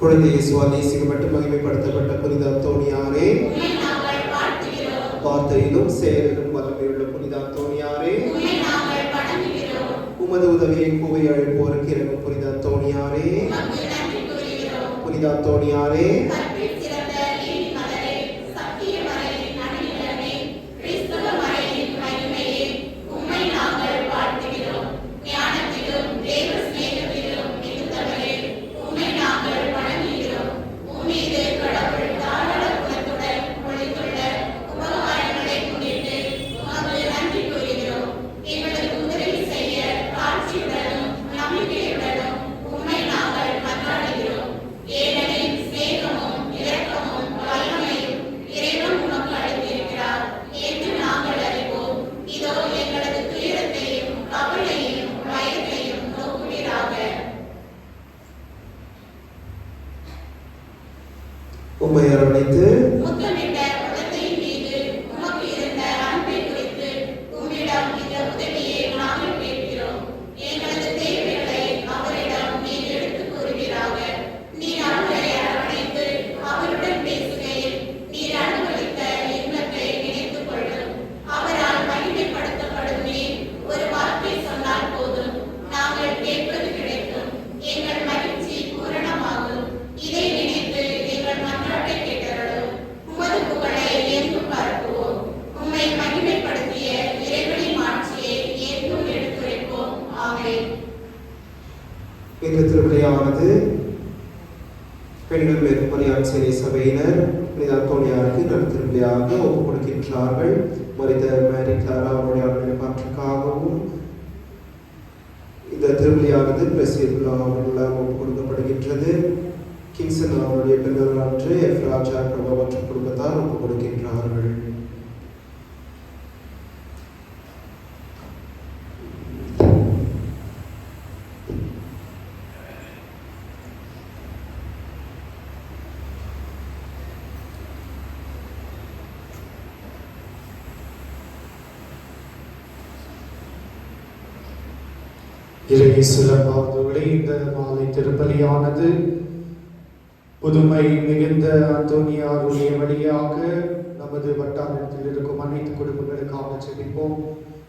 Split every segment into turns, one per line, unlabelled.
குழந்தை இயேசுவால் நேசிக்கப்பட்டு மகிமைப்படுத்தப்பட்ட புனித அந்தோணியாரே, வார்த்தையிலும் செயலிலும் வல்லமையுள்ள புனித அந்தோணியாரே, உமது உதவியை கூவி அழைப்போருக்கு இறங்கும் புனித அந்தோணியாரே, புனித அந்தோணியாரே, உம்மை அரவணைத்து இந்த திருவிழையானது பெண்கள் மேற்கொள்ளியான் சேனை சபையினர் புனித அந்தோணியாருக்கு நடுத்திருவிழையாக ஒப்புக் கொடுக்கின்றார்கள். மரித்த மேரி கிளாரா அவருடைய நினைப்பாற்றுக்காகவும் இந்த திருவிழையானது பிரசியல்லா அவர்களால் ஒப்புக் கொடுக்கப்படுகின்றது. கிங்சன் அவருடைய பெண்கள் அன்று எஃப் ராஜா பிரபா மற்றும் குடும்பத்தார் ஒப்புக் கொடுக்கின்றார்கள்.
இறையேசுவிலே இந்த மாலை திருப்பலியானது புதுமை மிகுந்த அந்தோணியாருடைய வழியாக நமது வட்டாரத்தில் இருக்கும் அனைத்து குடும்பங்களுக்காக ஜெபிப்போம்.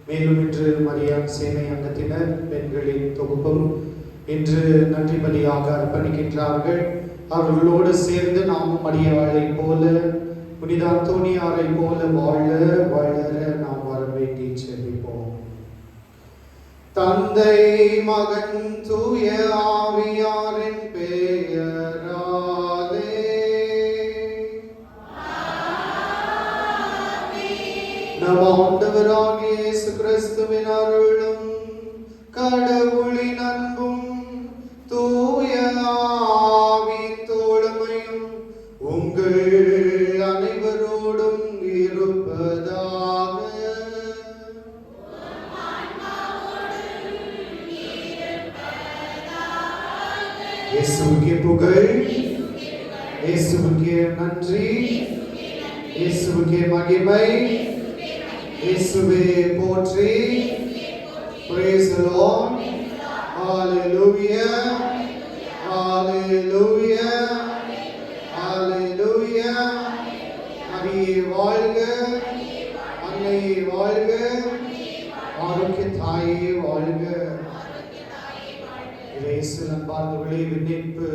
மேலும் இன்று மரியான் சேனை அங்கத்தினர் பெண்களின் தொகுப்பும் இன்று நன்றி பலியாக அர்ப்பணிக்கின்றார்கள். அவர்களோடு சேர்ந்து நாமும் மரியாளை போல புனித அந்தோணியாரை போல வளர நாம் வர வேண்டி ஜெபிப்போம். தந்தை மகன் தூய ஆவியாரின் பெயராலே நம் ஆண்டவராகிய இயேசு கிறிஸ்துவின் அருளும் கடவுளின் அன்பும் தூய ஆவியின் தோழமையும் உங்கள் அனைவரோடும் இருப்பதாக. இயேசுவுக்கே புகழ், இயேசுவுக்கே நன்றி, இயேசுவுக்கே மகிமை, இயேசுவே போற்றி. Praise the Lord. Hallelujah. Hallelujah. Hallelujah. மரியே வாழ்க, அன்னையே வாழ்க, ஆரோக்கிய தாயே வாழ்க. இயேசு நண்பார்களே, விண்ணேற்பு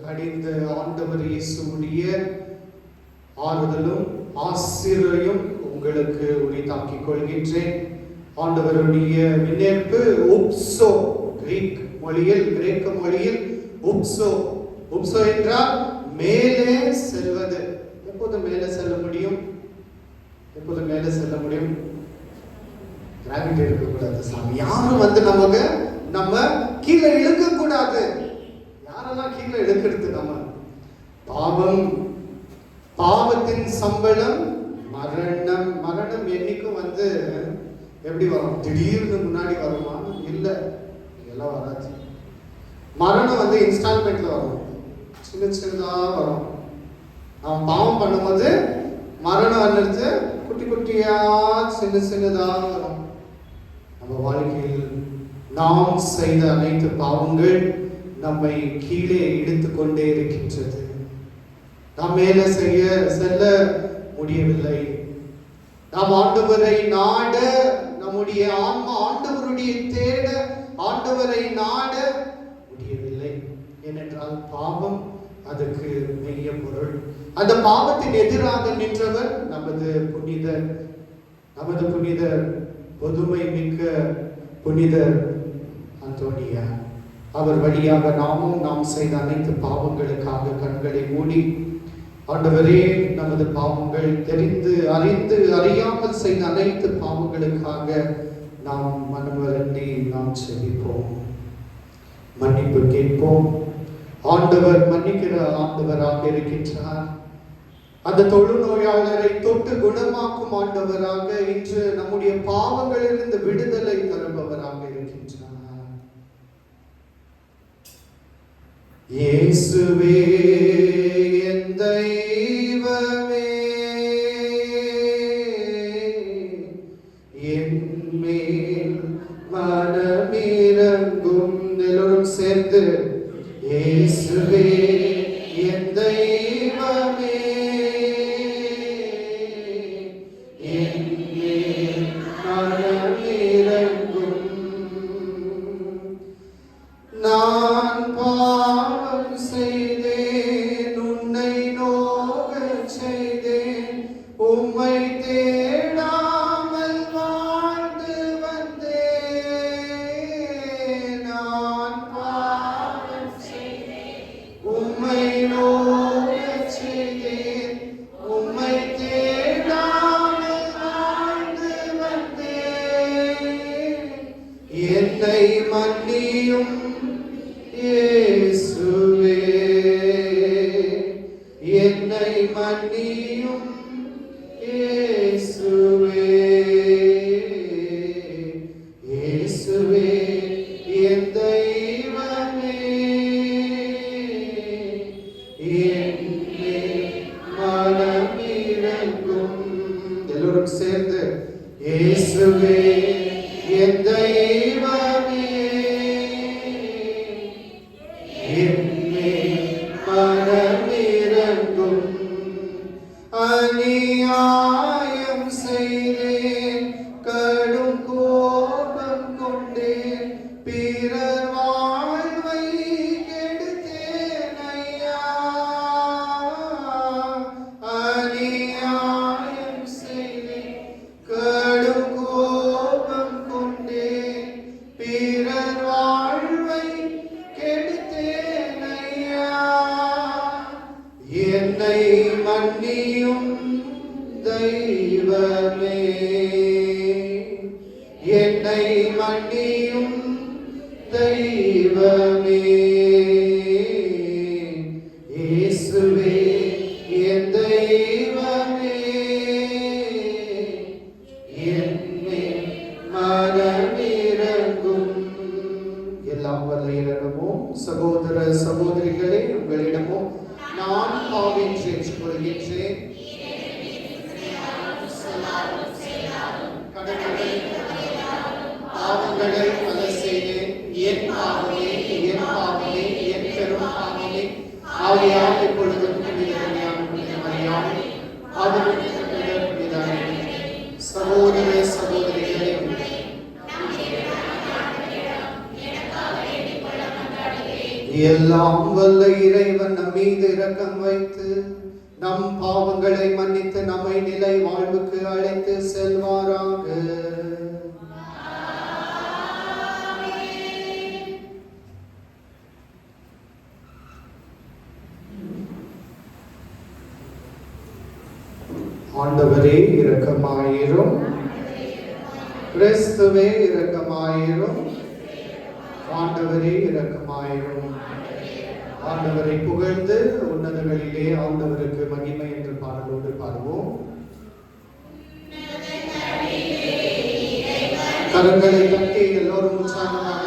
அடைந்த ஆண்டவர் இயேசுடைய ஆறுதலும் ஆசிரியையும் உங்களுக்கு உரித்தாக்கிக் கொள்கின்றேன். ஆண்டவருடைய விண்ணேற்பு உப்சோ, கிரேக்க மொழியில் உப்சோ. உப்சோ என்றால் மேலே செல்வது. எப்போது மேலே செல்ல முடியும்? எப்போது மேலே செல்ல முடியும்? கிராவிட்டி இருக்கக்கூடாது சாமி. யாரும் நமக்கு நம்ம கீழே இழுக்க கூடாது. யாரெல்லாம் கீழே இழுக்கிறது? நம்ம பாவத்தின் சம்பளம் மரணம். மரணம் என்னைக்கும் எப்படி வரும்? திடீர்னு முன்னாடி வருமா? இல்லை, எல்லாம் வராது. மரணம் இன்ஸ்டால்மெண்ட்ல வரும், சின்ன சின்னதா வரும். நாம் பாவம் பண்ணும்போது மரணம் வந்துடுது, குட்டி குட்டியா சின்ன சின்னதா வரும். நம்ம வாழ்க்கையில் நாம் செய்த அனைத்து பாவங்கள் நம்மை கீழே இழுத்து கொண்டே இருக்கின்றது. நாம் மேல செல்ல முடியவில்லை. நாம் ஆண்டவரை நாட, நம்முடைய ஆன்மா ஆண்டவருடைய தேட, ஆண்டவரை நாட முடியவில்லை. ஏனென்றால் பாவம் அதுக்கு மெய்ய பொருள். அந்த பாவத்தின் எதிராக நின்றவர் நமது புனிதர் பொதுமை மிக்க புனிதர் அந்தோனியா. அவர் வழியாக நாம் செய்த அனைத்து பாவங்களுக்காக கண்களை மூடி, ஆண்டவரே, நமது பாவங்கள் தெரிந்து அறிந்து அறியாமல் செய்த அனைத்து பாவங்களுக்காக நாம் மனவருந்தி நாம் செபிப்போம், மன்னிப்பு கேட்போம். ஆண்டவர் மன்னிக்கிற ஆண்டவராக இருக்கின்றார். அந்த தொழுநோயாளரை தொட்டு குணமாக்கும் ஆண்டவராக இன்று நம்முடைய பாவங்களிலிருந்து விடுதலை தருபவராக இருக்கின்றார். இயேசுவே என் தெய்வமே, என் மேல் மனமிரங்கும். எல்லோரும் சேர்ந்து இயேசுவே என் தெய்வமே, என் மேல் மனமிரங்கும். நான் பாவம் செய்தேன், உன்னை நோகச் செய்தேன், உம்மை தேடாமல் வாழ்ந்து வந்தேன். நான் பாவம் செய்தேன், உம்மை நோகச் செய்தேன், உம்மை தேடாமல் வாழ்ந்து வந்தேன். என்னை மன்னியும் இயேசுவே, என்னை மன்னியும் இயேசுவே, இயேசுவே என் தெய்வமே, என் மேல் மனமிரங்கும். எல்லோரும் சேர்ந்து இயேசுவே என் தெய்வமே, என் மேல் மனமிரங்கும். அநியாயம் செய்தேன், கடும் கோபம் கொண்டேன், பிறர் வாழ்வை கெடுத்தேன் ஐயா. அநியாயம் செய்தேன், கடும் கோபம் கொண்டேன், பிறர் வாழ்வை கெடுத்தேன் ஐயா. என்னை மன்னியும் தெய்வமே, என்னை மன்னியும் தெய்வமே, இயேசுவே என் தெய்வமே, என் மேல் மனமிரங்கும். எல்லாம் வல்ல இறைவனும் சகோதர சகோதரிகளே, உங்களிடமும் நான் பாவம் ஏற்றுக்கொள்கின்றேன். பாவங்களை பல செய்தேன், என் பாவமே, என் பாவமே, என் பெரும் பாவமே. ஆகையால் இப்பொழுதும் புனிதமறியாமல் சகோதர சகோதரிகளே, எல்லாம் வல்ல இறைவன் நம் மீது இரக்கம் வைத்து நம் பாவங்களை மன்னித்து நம்மை நிலை வாழ்வுக்கு அழைத்து செல்வாராக. ஆண்டவரே இரக்கமாயிரும், கிறிஸ்துவே இரக்கமாயிரும், ஆண்டவரே இரக்கமாயிரும். ஆண்டவரை புகழ்ந்து உன்னதங்களிலே ஆண்டவருக்கு மகிமை என்று பாடலோடு பாடுவோம். கரங்களை தட்டி எல்லோரும் உற்சாகமாக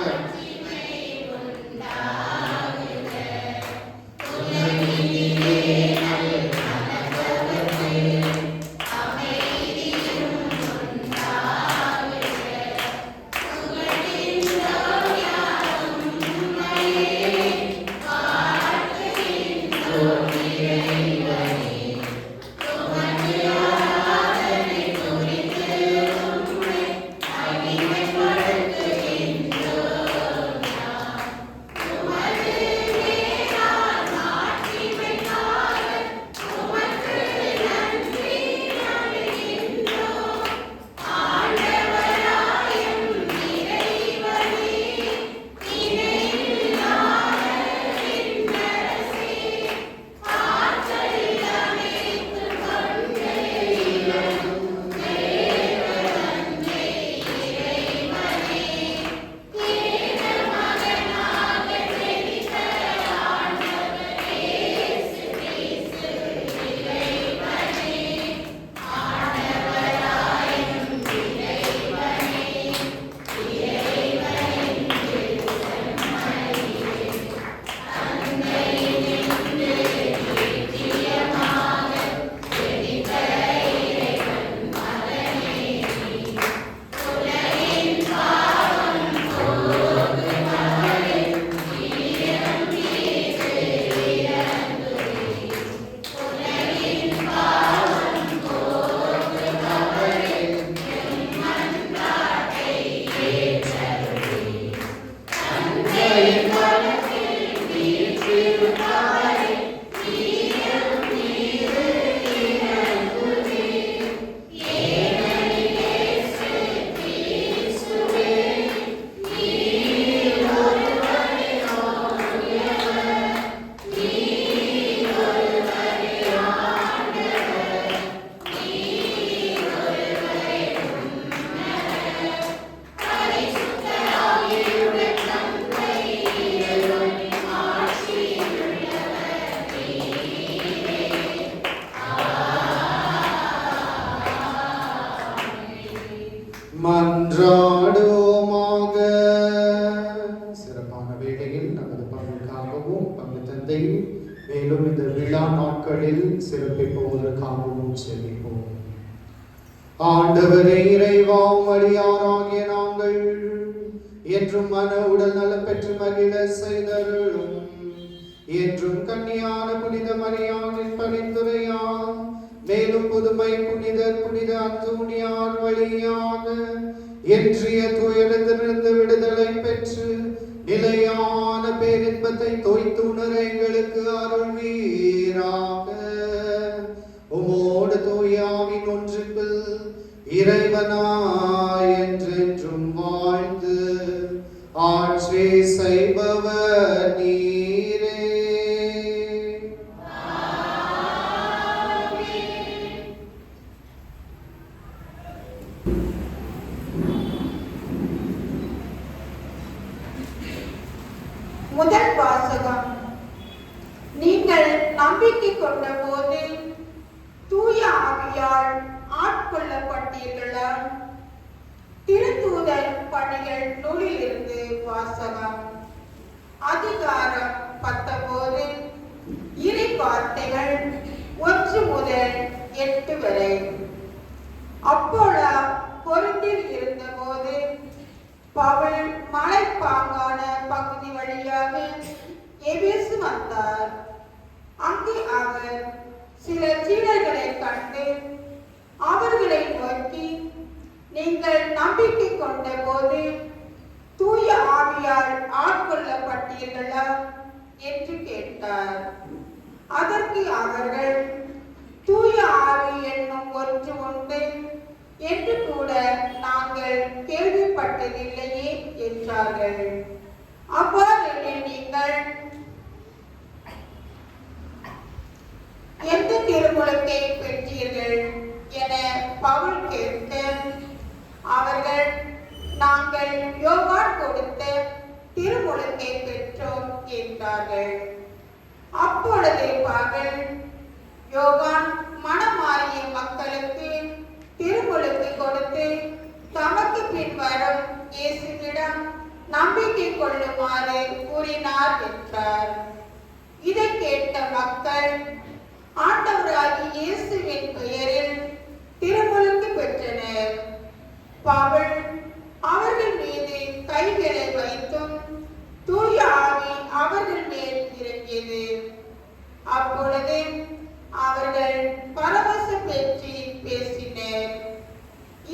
மன்றாடுவோமாக. சிறப்பான வேளையில் நமது பங்குக்காகவும் பங்கு தந்தையும் மேலும் இந்த விழா நாட்களில் சிறப்பிப்பதற்காகவும் செல்லிப்போம். ஆண்டவரே, இறைவா, அடியாராகிய நாங்கள் என்றும் மன உடல் நலம் பெற்று மகிழ செய்தருளும். என்றும் கன்னியான புனித மரியாளின் பரிந்துரையால் மேலும் புதுமை புனித அந்தோனியார் வழியாக என்றிய துயரத்திலிருந்து விடுதலை பெற்று நிலையான பேரின்பத்தை தோய்த்து உணர எங்களுக்கு அருள்வீராக. உமோடு தூயாவின் ஒன்றிப்பில் இறைவனாய் என்றென்றும் வாழ்ந்து ஆட்சி செய்பவர் நீரே.
முதல் வாசகம். நீங்கள் நம்பிக்கை கொண்ட போது தூய ஆவியால் ஆட்கொள்ளப்பட்டீர்களா? திருத்தூதர் பணிகள் நூலிலிருந்து வாசகம். அதிகாரம் 19, இறை வார்த்தைகள் 1 முதல் 8 வரை. அப்போலா கொரிந்தில் இருந்தபோது பவுல் மலைப்பாங்கான பகுதி வழியாக எபேசு வந்தார். அங்கே அவர் சில சீடர்களை கண்டு அவர்களை நோக்கி, நீங்கள் நம்பிக்கை கொண்ட போது தூய ஆவியால் ஆட்கொள்ளப்பட்டீர்களா என்று கேட்டார். அதற்கு அவர்கள், தூய ஆவி என்னும் ஒன்று உண்டு என்று கூட நாங்கள் கேள்விப்பட்டதில்லையே என்றார்கள். அவ்வாறு நீங்கள் எந்த திருமுழுக்கை பெற்றீர்கள் என பவுல் கேட்க, அவர்கள், நாங்கள் யோவான் கொடுத்த திருமுழுக்கை பெற்றோம் என்றார்கள். அப்பொழுது பவுல், யோவான் மனமாறிய மக்களுக்கு திருமுழுக்கு கொடுத்து தமக்கு பின் வரும் இயேசுவிடம் நம்பிக்கை கொள்ளுமாறு கூறினார் என்றார். இதை கேட்ட மக்கள் ஆண்டவராகிய இயேசுவின் பெயரில் திருமுழுக்கு பெற்றனர். பவுல் அவர்கள் மீது கைகளை வைத்தும் தூய ஆவி அவர்கள் மேல் இறங்கியது. அப்பொழுது அவர்கள் பரவச பெற்றி பேசினர்,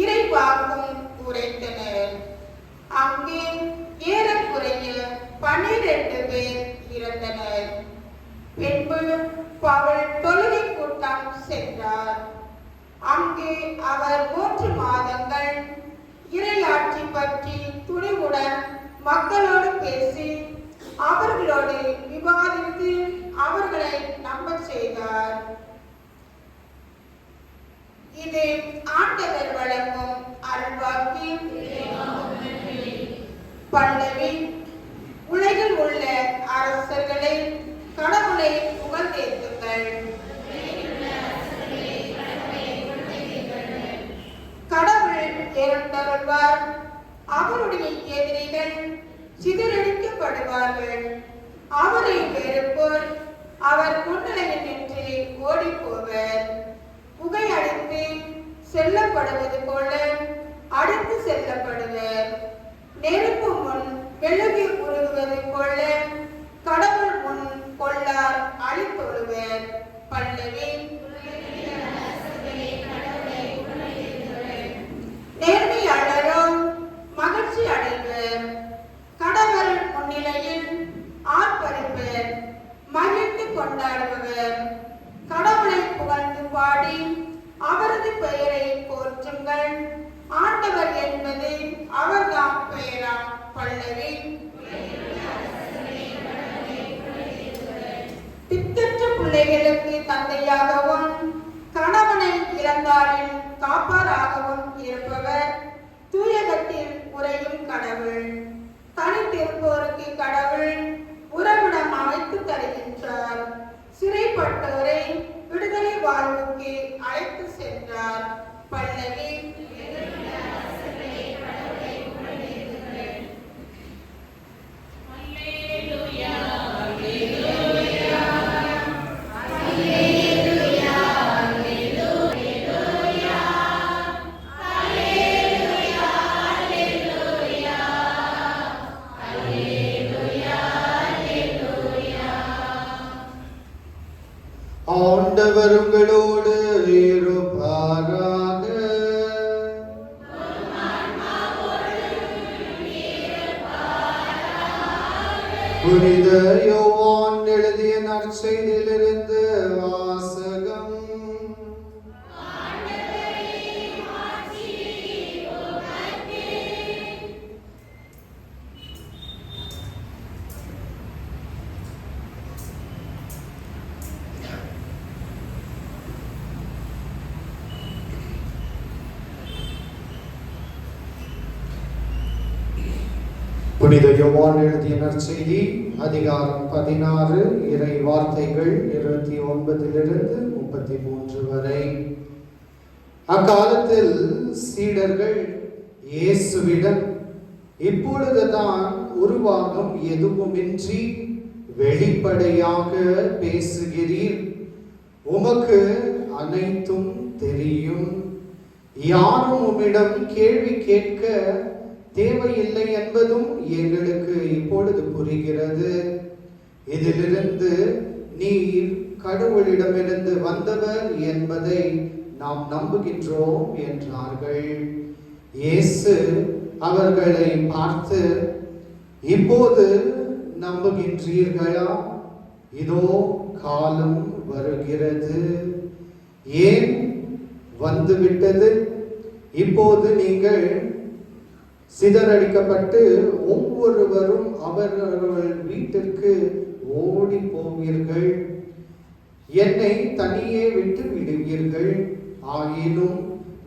இறைவாக்கும் உரைத்தனர். அங்கே ஏறக்குறைய 12 பேர் இறந்தனர். பின்பு பவுல் தொழுகை கூட்டம் சென்றார். அங்கே அவர் 3 மாதங்கள் இறையாட்சி பற்றி துணிவுடன் மக்களோடு பேசி அவர்களோடு விவாதித்து அவர்களை நம்ப செய்தார். இது ஆண்டவர் வழங்கும் அருள்வாக்கு. பல்லவி. உலகில் உள்ள அரசர்களை கடவுளை புகழ்ந்தேத்துங்கள். கடவுள் எழுந்தருள்வார், அவருடைய எதிரிகள் சிதறடிக்கப்படுவார்கள். அவரை வெறுப்போர் அவர் முன்னிலையில் நின்று ஓடி போவர். புகை அடித்து செல்லப்படுவது போல அடித்து செல்லப்படுவர். நெருப்பு முன் மெழுகு உருகுவது போல கடவுள் முன் கொள்ளார் அழித்தொழுவர். பல்லவி. நேர்மையாளரோ மகிழ்ச்சி அடைவர். கடவுள் முன்னிலையில் ஆர்ப்பரிப்பர், மகிழ்ந்து கொண்டாடுபவர். கடவுளை புகழ்ந்து பாடி அவரது பெயரை போற்றுங்கள். ஆண்டவர் என்பது அவர்தாம் பெயராம். பல்லவி. திக்கற்ற பிள்ளைகளுக்கு தந்தையாகவும் கணவனை இறந்தாரின் காப்பாராகவும் இருப்பவர் தூயகத்தில் உறையும் கடவுள். தனித்திருப்போருக்கு கடவுள் உறவிடம் அமைத்து தருகின்றார். சிறைப்பட்டோரை விடுதலை வாழ்வுக்கு அழைத்து சென்றார். பல்லவி.
ஆண்டவர் உங்களோடு இருப்பாராக. புனித யோவான் எழுதிய நற்செய்தியிலிருந்து வாசகம். புனித யோவான் எழுதிய நற்செய்தி அதிகாரம் 16 இறை வார்த்தைகள் 29 33 வரை. அக்காலத்தில் சீடர்கள் இயேசுவிடம், இப்பொழுதுதான் உருவாகம் எதுவுமின்றி வெளிப்படையாக பேசுகிறீர். உமக்கு அனைத்தும் தெரியும். யாரும் உம்மிடம் கேள்வி கேட்க தேவையில்லை என்பதும் எங்களுக்கு இப்பொழுது புரிகிறது. இதிலிருந்து நீர் கடவுளிடமிருந்து வந்தவர் என்பதை நாம் நம்புகின்றோம் என்றார்கள். இயேசு அவர்களை பார்த்து, இப்போது நம்புகின்றீர்களா? இதோ காலம் வருகிறது, ஏன் வந்துவிட்டது. இப்போது நீங்கள் சிதறடிக்கப்பட்டு ஒவ்வொருவரும் அவரவர்கள் வீட்டிற்கு ஓடி போவீர்கள். என்னை தனியே விட்டு விடுவீர்கள். ஆயினும்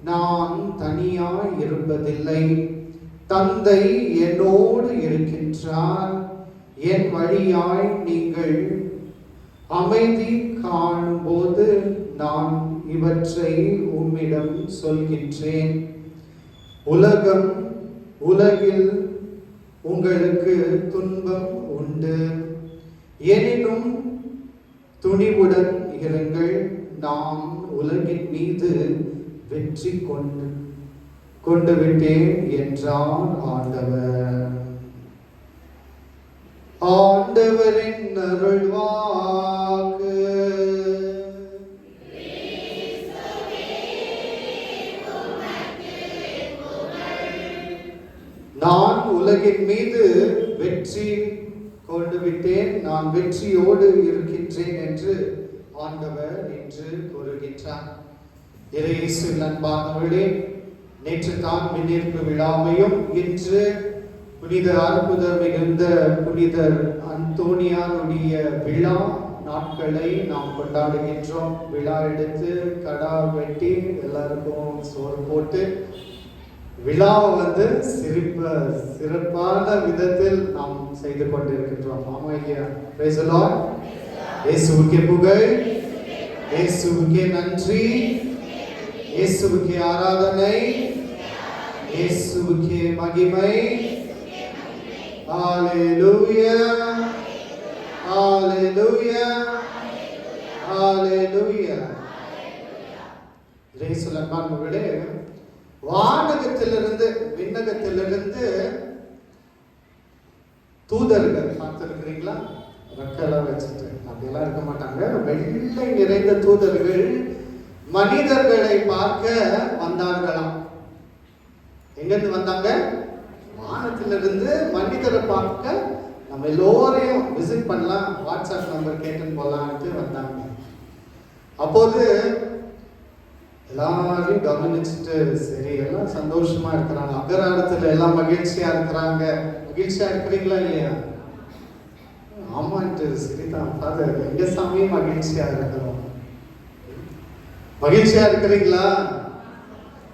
நான் தனியாய் இருப்பதில்லை. தந்தை என்னோடு இருக்கின்றார். என் வழியாய் நீங்கள் அமைதி காணும்போது நான் இவற்றை உம்மிடம் சொல்கின்றேன். உலகில் உங்களுக்கு துன்பம் உண்டு, எனினும் துணிவுடன் இருங்கள். நான் உலகின் மீது வெற்றி கொண்டு விட்டேன் என்றார் ஆண்டவர். ஆண்டவரின் அருள்வாக்கு. நான் உலகின் மீது வெற்றி கொண்டு விட்டேன், நான் வெற்றியோடு இருக்கின்றேன் என்று ஆண்டவர் என்று கூறுகின்றார். இயேசுவின் அன்பானவர்களே, நேற்று தான் மின்னிருப்பு விழாவையும் இன்று புனித அற்புதம் மிகுந்த புனிதர் அந்தோனியாருடைய விழா நாட்களை நாம் கொண்டாடுகின்றோம். விழா எடுத்து கடா வெட்டி எல்லாருக்கும் சோறு போட்டு விழாவை சிறப்பான விதத்தில் நாம் செய்து கொண்டிருக்கின்றோம். ஆமா இல்லையா? Praise the Lord. இயேசுவுக்கே புகழ், இயேசுவுக்கே நன்றி, இயேசுவுக்கே ஆராதனை, இயேசுவுக்கே மகிமை. ஹalleluya, ஹalleluya, ஹalleluya. இயேசுவின் அன்பானவர்களே, வானகத்திலிருந்து விண்ணகத்திலிருந்து தூதர்கள் பார்த்திருக்கிறீங்களா? ரெக்கெல்லாம் வச்சுட்டு அப்படியெல்லாம் இருக்க மாட்டாங்க. வெள்ளை நிறைந்த தூதர்கள் மனிதர்களை பார்க்க வந்தார்களாம். எங்கிருந்து வந்தாங்க? வானத்திலிருந்து மனிதரை பார்க்க நம்ம எல்லோரையும் விசிட் பண்ணலாம், வாட்ஸ்அப் நம்பர் கேட்டுன்னு போலான்ட்டு வந்தாங்க. அப்போது எல்லாரையும் கவனிச்சுட்டு சரி எல்லாம் சந்தோஷமா இருக்கிறாங்க, அகராடத்துல எல்லாம் மகிழ்ச்சியா இருக்கிறாங்க. மகிழ்ச்சியா இருக்கிறீங்களா இல்லையா? ஆமான்ட்டு சரிதான் ஃபாதர், எங்க சாமியும் மகிழ்ச்சியா இருக்கிறோம். மகிழ்ச்சியா இருக்கிறீங்களா?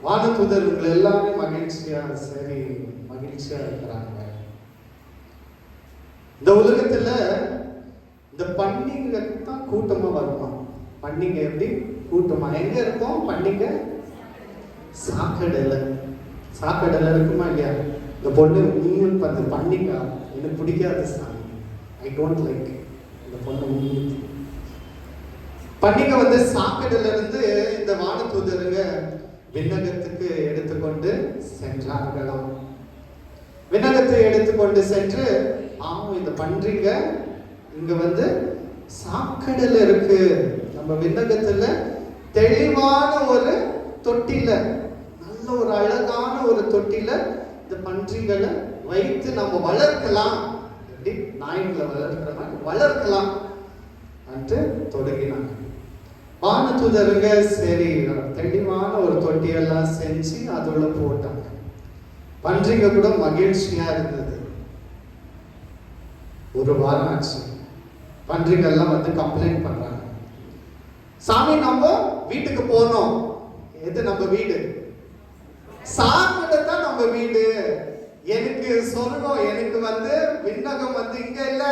வானதூதர்கள் எல்லாமே மகிழ்ச்சியா, சரி மகிழ்ச்சியா இருக்கிறாங்க. இந்த உலகத்துல இந்த பண்டிகை தான் கூட்டமா வருமா? பண்டிகை எப்படி கூட்டமா எங்க இருக்கும்? பண்டிகை சாக்கடையில இருக்குமா இல்லையா? இந்த பொண்ணு உண்மைன்னு பார்த்து பண்டிகை எனக்கு பிடிக்காது சாமி, ஐ டோன்ட் லைக் இந்த பொண்ணு. பண்டிகை சாக்கடையில இருந்து இந்த வானதூதருங்க விண்ணகத்துக்கு எடுத்துக்கொண்டு சென்றார்களாம். விண்ணகத்தை எடுத்துக்கொண்டு சென்று இந்த பண்டிகை இங்க சாக்கடையில இருக்கு, நம்ம விண்ணகத்துல தெளிவான ஒரு தொட்டில, நல்ல ஒரு அழகான ஒரு தொட்டில இந்த பன்றிகளை வைத்து நம்ம வளர்க்கலாம். எப்படி நாய்களை வளர்க்கிற மாதிரி வளர்க்கலாம் என்று தொடங்கினாங்க. வானதூதருங்க சரி தெளிவான ஒரு தொட்டியெல்லாம் செஞ்சு அதுள்ள போட்டாங்க. பன்றிங்க கூட மகிழ்ச்சியா இருந்தது. ஒரு வாரம் ஆச்சு. பன்றிங்கெல்லாம் வந்து கம்ப்ளைண்ட் பண்றாங்க, சாமி நம்ம வீட்டுக்கு போனோம். எது நம்ம வீடு? சாப்பிட்டதான் நம்ம வீடு. எனக்கு சொர்க்கம், எனக்கு வந்து விண்ணகம் வந்து இங்க இல்ல.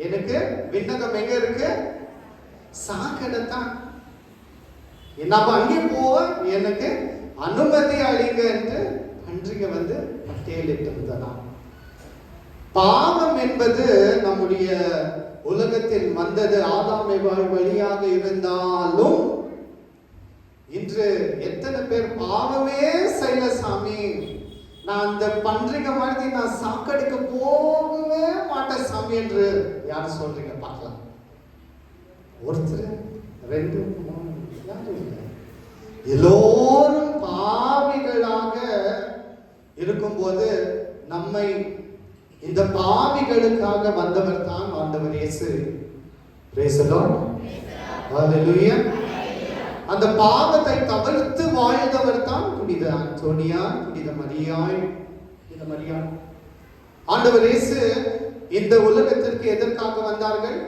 எனக்கு விண்ணகம் எங்க இருக்கு? சாக்கடைத்தான். நம்ம அங்கே போக எனக்கு அனுமதி அளிங்க என்று பன்றிங்க வந்து பட்டியலிட்டு இருந்தனா. பாவம் என்பது நம்முடைய உலகத்தில் வந்தது ஆதாம் ஏவாள் வழியாக இருந்தாலும் இன்று எத்தனை பேர் பாவமே செய்யல, சாமி நான் அந்த பன்றிங்க மாதிரி நான் சாக்கடைக்கு போகவே மாட்டேன் சாமி என்று யார் சொல்றீங்க பார்க்கலாம்? ஒருத்தர், ரெண்டு, மூணு, யாரும் இல்லை. எல்லோரும் பாவிகளாக இருக்கும்போது நம்மை இந்த பாவிகளுக்காக வந்தவர் தான் ஆண்டவர் இயேசு. Praise the Lord. Hallelujah. அந்த பாவத்தை தவிர்த்து வாழ்ந்தவர் தான் புனித அந்தோனியா, புனித மரியாள். ஆண்டவர் இயேசு இந்த உலகத்திற்கு எதற்காக வந்தார்கள்?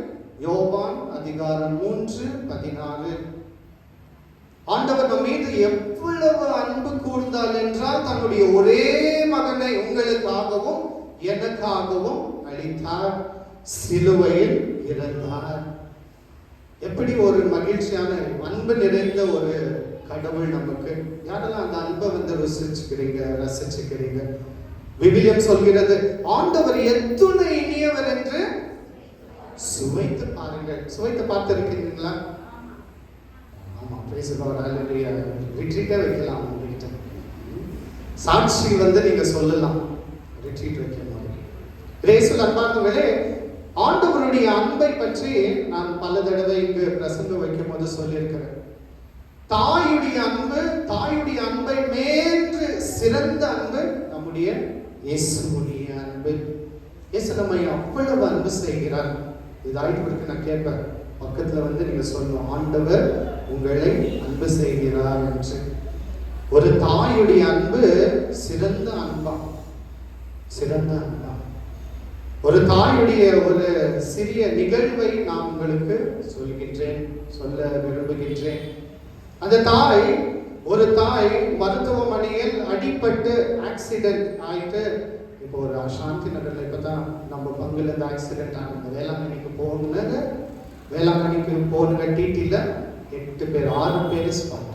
யோவான் அதிகாரம் 3:16. ஆண்டவர் நம் மீது எவ்வளவு அன்பு கூர்ந்தார் என்றால் தன்னுடைய ஒரே மகனை உங்களுக்காகவும் எனக்காகவும் அளித்தார், சிலுவையில் இறந்தார். எப்படி ஒரு மகிழ்ச்சியான அன்பு நிறைந்த ஒரு கடவுள் நமக்கு. யாரெல்லாம் அந்த அன்பை வந்து ரசிச்சுக்கிறீங்க? விவிலியம் சொல்கிறது ஆண்டவர் எத்துணை இனியவர் என்று சுவைத்து பாருங்கள். சுவைத்து பார்த்திருக்கிறீங்களா? ஆமா, praise the Lord. Hallelujah. Retreat வைக்கலாம் உங்ககிட்ட. சாட்சி வந்து நீங்க சொல்லலாம் ரிட்ரீட் வைக்கும்போது. இயேசுவின் அன்பானவர்களே, ஆண்டவருடைய அன்பை பற்றி நான் பல தடவை இங்கு பிரசங்கம் வைக்கும் போது சொல்லியிருக்கிறேன். தாயுடைய அன்பை மேன்று சிறந்த அன்பு நம்முடைய இயேசுவுடைய அன்பு. இயேசு நம்மை அவ்வளவு அன்பு செய்கிறார். இதாயிட்டு நான் கேட்பேன், பக்கத்துல வந்து நீங்க சொல்லணும், ஆண்டவர் உங்களை அன்பு செய்கிறார் என்று. ஒரு தாயுடைய அன்பு சிறந்த அன்பா. ஒரு தாயுடைய ஒரு சிறிய நிகழ்வை நான் உங்களுக்கு சொல்ல விரும்புகின்றேன். அந்த ஒரு தாய் மருத்துவமனையில் அடிபட்டு ஆக்சிடென்ட் ஆயிட்டு, இப்போ ஒரு சாந்தி நகர்ல இப்பதான் நம்ம பங்குல இருந்து ஆக்சிடென்ட் ஆனது. வேளாங்கண்ணிக்கு போன டிடில 8 பேர் 6 பேர் ஸ்பாட்.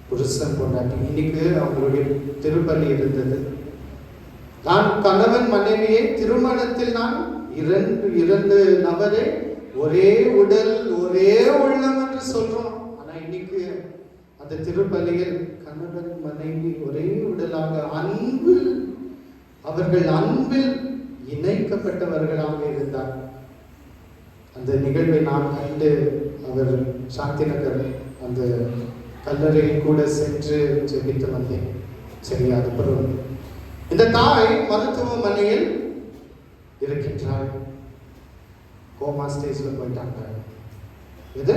புருஷன் பொண்டாட்டி. இன்னைக்கு அவங்களுடைய திருப்பலி இருந்தது. நான் கணவன் மனைவியை திருமணத்தில் நான் இரண்டு நபரை ஒரே உடல் ஒரே உள்ளம் என்று சொல்றோம். ஆனா இன்னைக்கு அந்த திருப்பலியில் கணவன் மனைவி ஒரே உடலாக அவர்கள் அன்பில் இணைக்கப்பட்டவர்களாக இருந்தார். அந்த நிகழ்வை நான் கண்டு அவர் சாந்தி நகர் அந்த கல்லறையில் கூட சென்று ஜெபித்து வந்தேன். சரி, அதுக்கப்புறம் இந்த தாய் மருத்துவமனையில் இருக்கின்றாள். கோமா ஸ்டேஜ்ல போயிட்டாங்க. இது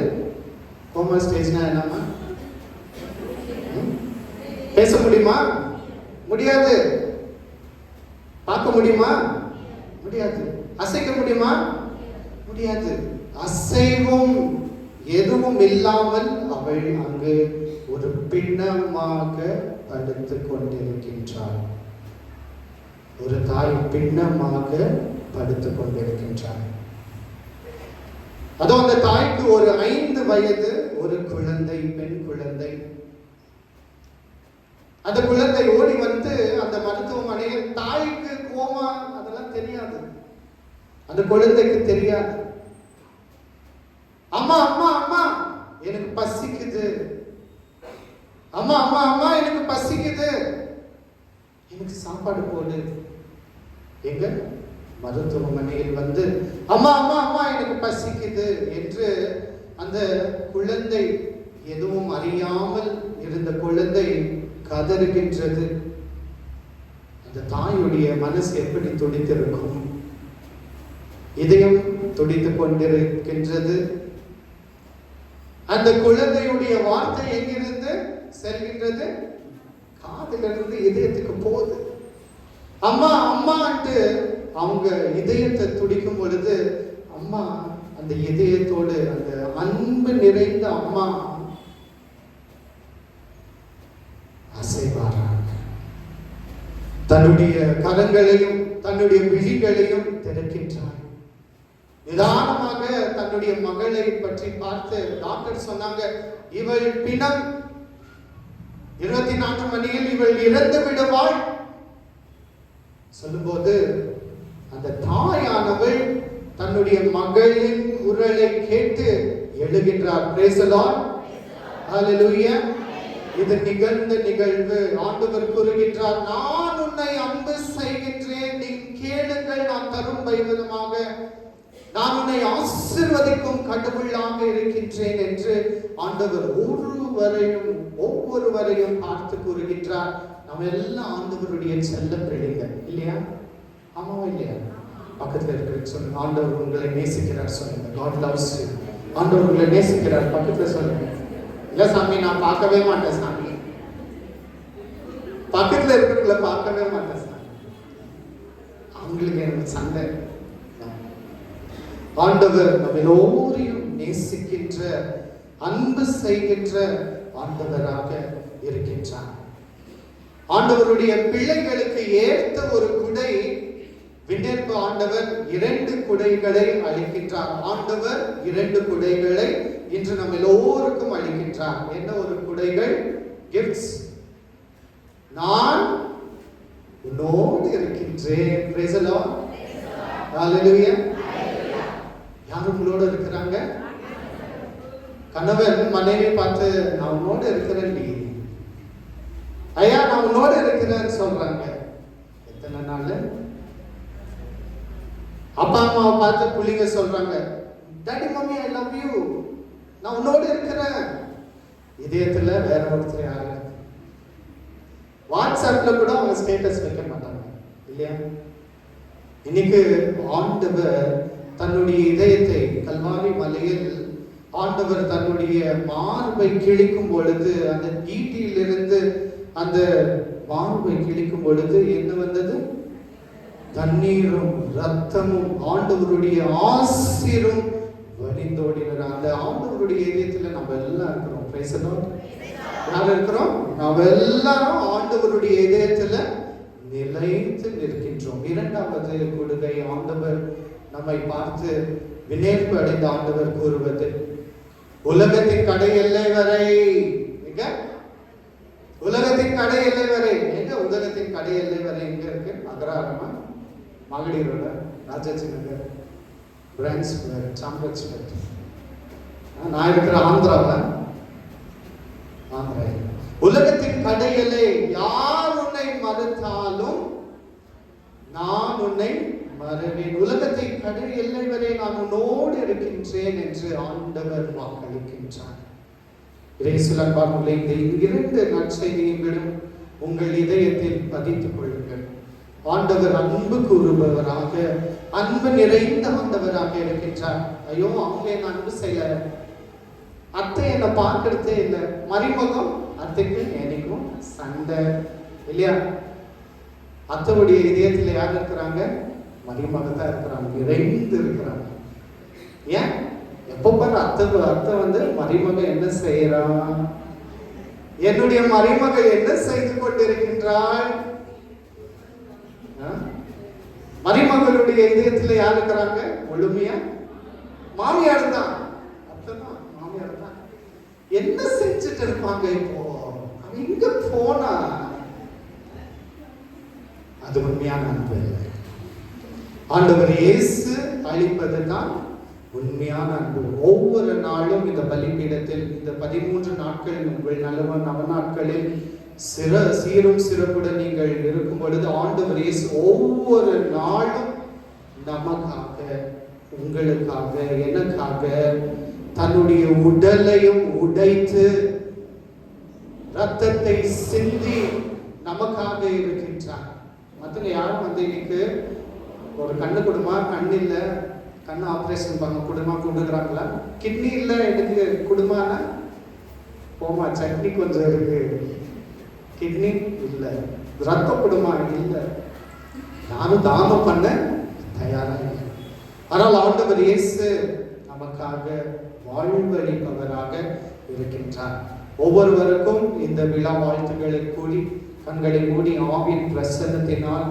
கோமா ஸ்டேஜ்னா என்னமா? பேச முடியுமா? முடியாது. பார்க்க முடியுமா? முடியாது. அசைக்க முடியுமா? முடியாது. அசைவும் எதுவும் இல்லாமல் அவள் அங்கு ஒரு பின்னமாக படுத்துக் கொண்டிருக்கின்றாள். ஒரு தாய் பின்னமாக படுத்துக் கொண்டிருக்கின்றாள். அதோ அந்த தாய்க்கு ஒரு 5 வயது ஒரு குழந்தை, பெண் குழந்தை. அந்த குழந்தை ஓடி வந்து அந்த மருத்துவமனையில், தாய்க்கு கோமா அதெல்லாம் தெரியாது, அந்த குழந்தைக்கு தெரியாது. அம்மா அம்மா அம்மா எனக்கு பசிக்குது, அம்மா அம்மா அம்மா எனக்கு பசிக்குது, எனக்கு சாப்பாடு போடு. எங்க? மருத்துவமனையில் வந்து அம்மா அம்மா அம்மா எனக்கு பசிக்குது என்று அந்த குழந்தை, எதுவும் அறியாமல் இருந்த குழந்தை கதறுகின்றது. அந்த தாயுடைய மனசு எப்படி துடித்திருக்கும்? இதயம் துடித்துக் கொண்டிருக்கின்றது. அந்த குழந்தையுடைய வார்த்தை எங்கிருந்து செல்கின்றது? காதிலிருந்து இதயத்துக்கு போகுது. அம்மா அம்மான்ட்டு அவங்க இதயத்தை துடிக்கும் பொழுது அம்மா அந்த இதயத்தோடு, அந்த அன்பு நிறைந்த அம்மா அசைவாராங்க. தன்னுடைய கரங்களையும் தன்னுடைய விழிகளையும் திறக்கின்றார். நிதானமாக தன்னுடைய மகளை பற்றி பார்த்து டாக்டர் சொன்னாங்க, இவள் பிணம், 24 மணியில் இவள் இறந்து விடுவாள் சொல்லும்போது அந்த தாயானவள் தன்னுடைய மகளின் குரலை கேட்டு எழுகின்றார். Praise the Lord. Hallelujah. இது நிகழ்ந்த நிகழ்வு. ஆண்டவர் கூறுகின்றார், நான் உன்னை அன்பு செய்கின்றேன், நீ கேளுங்கள், நான் தரும் விதமாக நான் உன்னை ஆசீர்வதிக்கும் கடவுளாக இருக்கின்றேன் என்று ஆண்டவர் ஒவ்வொருவரையும் பார்த்து கூறுகின்றார். நம்ம எல்லாம் ஆண்டவருடைய செல்ல பிள்ளைகள் இல்லையா? ஆமாவா இல்லையா? பக்கத்துல இருக்கிற சொல்லுங்க, ஆண்டவர் உங்களை நேசிக்கிறார் சொல்லுங்க. God loves you. ஆண்டவர் உங்களை நேசிக்கிறார் பக்கத்துல சொல்லுங்க. இல்ல சாமி நான் பார்க்கவே மாட்டேன் சாமி, பக்கத்துல இருக்கிறவங்கள பார்க்கவே மாட்டேன் சாமி, அவங்களுக்கு எனக்கு சண்டை. ஆண்டவர் நம்ம எல்லோரையும் நேசிக்கின்ற, அன்பு செய்கின்ற ஆண்டவராக இருக்கின்றார். ஆண்டவருடைய பிள்ளைகளுக்கு ஏற்ற ஒரு குடை விண்ணேற்பு ஆண்டவர் 2 குடைகளை அளிக்கின்றார். ஆண்டவர் 2 குடைகளை இன்று நம்ம எல்லோருக்கும் அளிக்கின்றார். என்ன ஒரு குடைகள்? கிஃப்ட்ஸ். நான் உன்னோடு இருக்கின்றேன். Praise the Lord. Hallelujah. யார் உங்களோட இருக்கிறாங்க? கணவன் மனைவி பார்த்து நான் உன்னோட இருக்கிறேன், ஐயா நான் உன்னோட இருக்கிறேன்னு சொல்றாங்க. எத்தனை நாள்? அப்பா அம்மாவை பார்த்து பிள்ளைங்க சொல்றாங்க, daddy mummy I love you, நான் உன்னோட இருக்கிறேன். இதயத்துல வேற ஒருத்தர் யாரு? வாட்ஸ்அப்ல கூட அவங்க ஸ்டேட்டஸ் வைக்க மாட்டாங்க இல்லையா? இன்னைக்கு ஆண்டவர் தன்னுடைய இதயத்தை கல்வாரி மலையில் ஆண்டவர் தன்னுடைய மார்பை கிழிக்கும் பொழுது, அந்த ஈட்டியிலிருந்து அந்த மார்பை கிழிக்கும் பொழுது என்ன வந்தது? தண்ணீரும் ரத்தமும் ஆண்டவருடைய ஆசீரும் வழிந்தோடினார். அந்த ஆண்டவருடைய இதயத்துல நம்ம எல்லாம் இருக்கிறோம். Praise the Lord. யார் இருக்கிறோம்? நம்ம எல்லாரும் ஆண்டவருடைய இதயத்துல நிலைத்து நிற்கின்றோம். 2வது கொடுகை ஆண்டவர் நம்மை பார்த்து விண்ணேற்பு அடைந்த ஆண்டவர் கூறுவது, உலகத்தின் கடை எல்லை வரை. உலகத்தின் கடை எல்லை வரை எங்க? உலகத்தின் கடை எல்லை வரை எங்க இருக்கு? அகராரமா, மகளிரோட, ராஜாஜி நகர், பிரான்ஸ்பர்க், சாம்பர்ஸ்பர்க். நான் இருக்கிற ஆந்திராவில். ஆந்திரா உலகத்தின் கடை எல்லை. யார் உன்னை மறுத்தாலும் நான் உன்னை மறவேன். உலகத்தின் கடை எல்லை வரை நான் உன்னோடு இருக்கின்றேன் என்று ஆண்டவர் வாக்களிக்கின்றார். இயேசுவின் பார்வையில் இந்த 2 நற்செய்திகளும் உங்கள் இதயத்தில் பதித்துக் கொள்ளுங்கள். ஆண்டவர் அன்பு கூறுபவராக, அன்பு நிறைந்த ஆண்டவராக இருக்கின்றார். ஐயோ அவங்க என்ன அன்பு செய்யல, அத்தை என்ன பார்க்கறதே இல்லை, மருமகம் அத்தைக்கு எனக்கும் சண்டை இல்லையா? அத்தையுடைய இதயத்தில் யார் இருக்கிறாங்க? மருமகன் தான் இருக்கிறாங்க, நிறைந்து இருக்கிறாங்க. ஏன்? எப்போ பாரு அத்தை வந்து மருமகன் என்ன செய்யறான், என்னுடைய மருமகள் என்ன செய்து கொண்டிருக்கின்றாள்? மருமகளுடைய இதயத்தில் யார் இருக்கிறாங்க? முழுமையா மாமியார் தான், அத்தை தான், மாமியார் தான். என்ன செஞ்சுட்டு இருப்பாங்க? இப்போ அவன் இங்க போனா அது உண்மையான அன்பு இல்லை. ஆண்டவர் இயேசு அளிப்பது தான் உண்மையான அன்பு. ஒவ்வொரு நாளும் இந்த பலிபீடத்தில் இந்த 13 நாட்கள் உங்கள் நவநாட்களில் சீரும் சிறப்புடன் நீங்கள் இருக்கும் பொழுது ஆண்டவர் இயேசு ஒவ்வொரு நாளும் நமக்காக, உங்களுக்காக, எனக்காக தன்னுடைய உடலையும் உடைத்து ரத்தத்தை சிந்தி நமக்காக இருக்கின்றார். மற்ற யாரும் இன்னைக்கு ஒரு கண்ணு கொடுமா, கண்ணு இல்லை, கண்ணு ஆப்ரேஷன் பண்ண குடுமா கொடுக்குறாங்களா? கிட்னி இல்லை எனக்கு குடுமானா போமா, சட்னி கொஞ்சம் இருக்கு, கிட்னி இல்லை, ரத்தம் குடுமா இல்லை, நானும் தானம் பண்ண தயாராக. ஆனால் ஆண்டவர் இயேசு நமக்காக வாழ்வளிப்பவராக இருக்கின்றார். ஒவ்வொருவருக்கும் இந்த விழா வாழ்த்துக்களை கூடி கண்களை மூடி ஆவின் பிரசன்னத்தினால்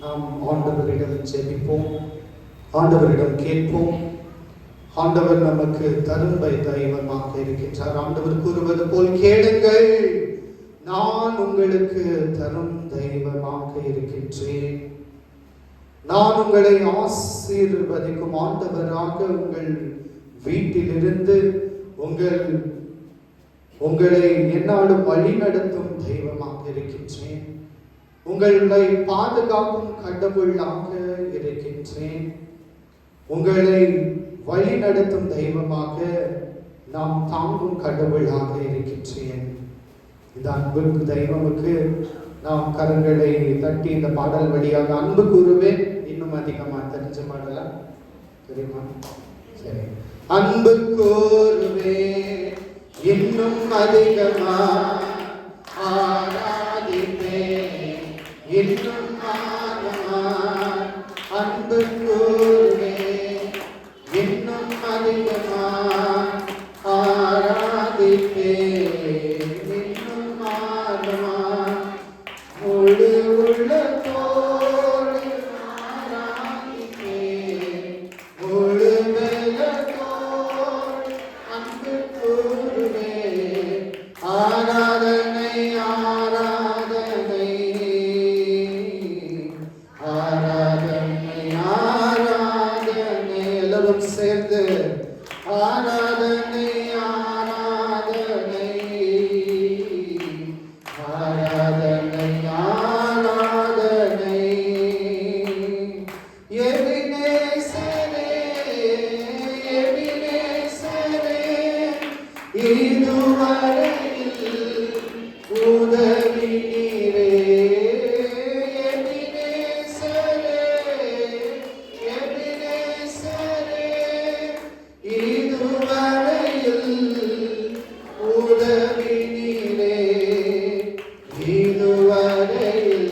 நாம் ஆண்டவரிடம் ஜெபிப்போம், ஆண்டவரிடம் கேட்போம். ஆண்டவர் நமக்கு தரும்பை தெய்வமாக இருக்கின்றார். ஆண்டவர் கூறுவது போல், கேளுங்கள், நான் உங்களுக்கு தரும் தெய்வமாக இருக்கின்றேன். நான் உங்களை ஆசீர்வதிக்கும் ஆண்டவராக உங்கள் வீட்டிலிருந்து உங்களை என்னாலும் வழி நடத்தும் தெய்வமாக இருக்கின்றேன். உங்களை பாதுகாக்கும் கடவுளாக இருக்கின்றேன். உங்களை வழி நடத்தும் தெய்வமாக நாம் தாங்கும் கடவுளாக இருக்கின்றேன். இந்த அன்பு தெய்வமுக்கு நாம் கரங்களை தட்டி இந்த பாடல் வழியாக அன்பு கூறுவேன். இன்னும் அதிகமா தெரிஞ்ச பாடலா தெரியுமா? சரி. அன்பு கூறுவேன் இன்னும் அதிகமா, ஆராதிப்பேன் இன்னும் ஆழமா. அன்பு கூறுவேன் இன்னும் அதிகமா, ஆராதிப்பேன் இன்னும் ஆழமா. முழு உள்ளத்தோடு ஆராதிப்பேன், முழு மேலத்தோடு அன்பு கூறுவேன். ஆராதனை ஆராதனை ஆராதனை ஆராதனை, எல்லாரும் சேர்ந்து ஆராதனை ஆராதனை ஆராதனை ஆராதனை. எபினேசரே எபினேசரே, இதுவரையில் உதவி நீரே. எபினேசரே எபினேசரே, இதுவரையில் உதவி நீரே. இதுவரையில்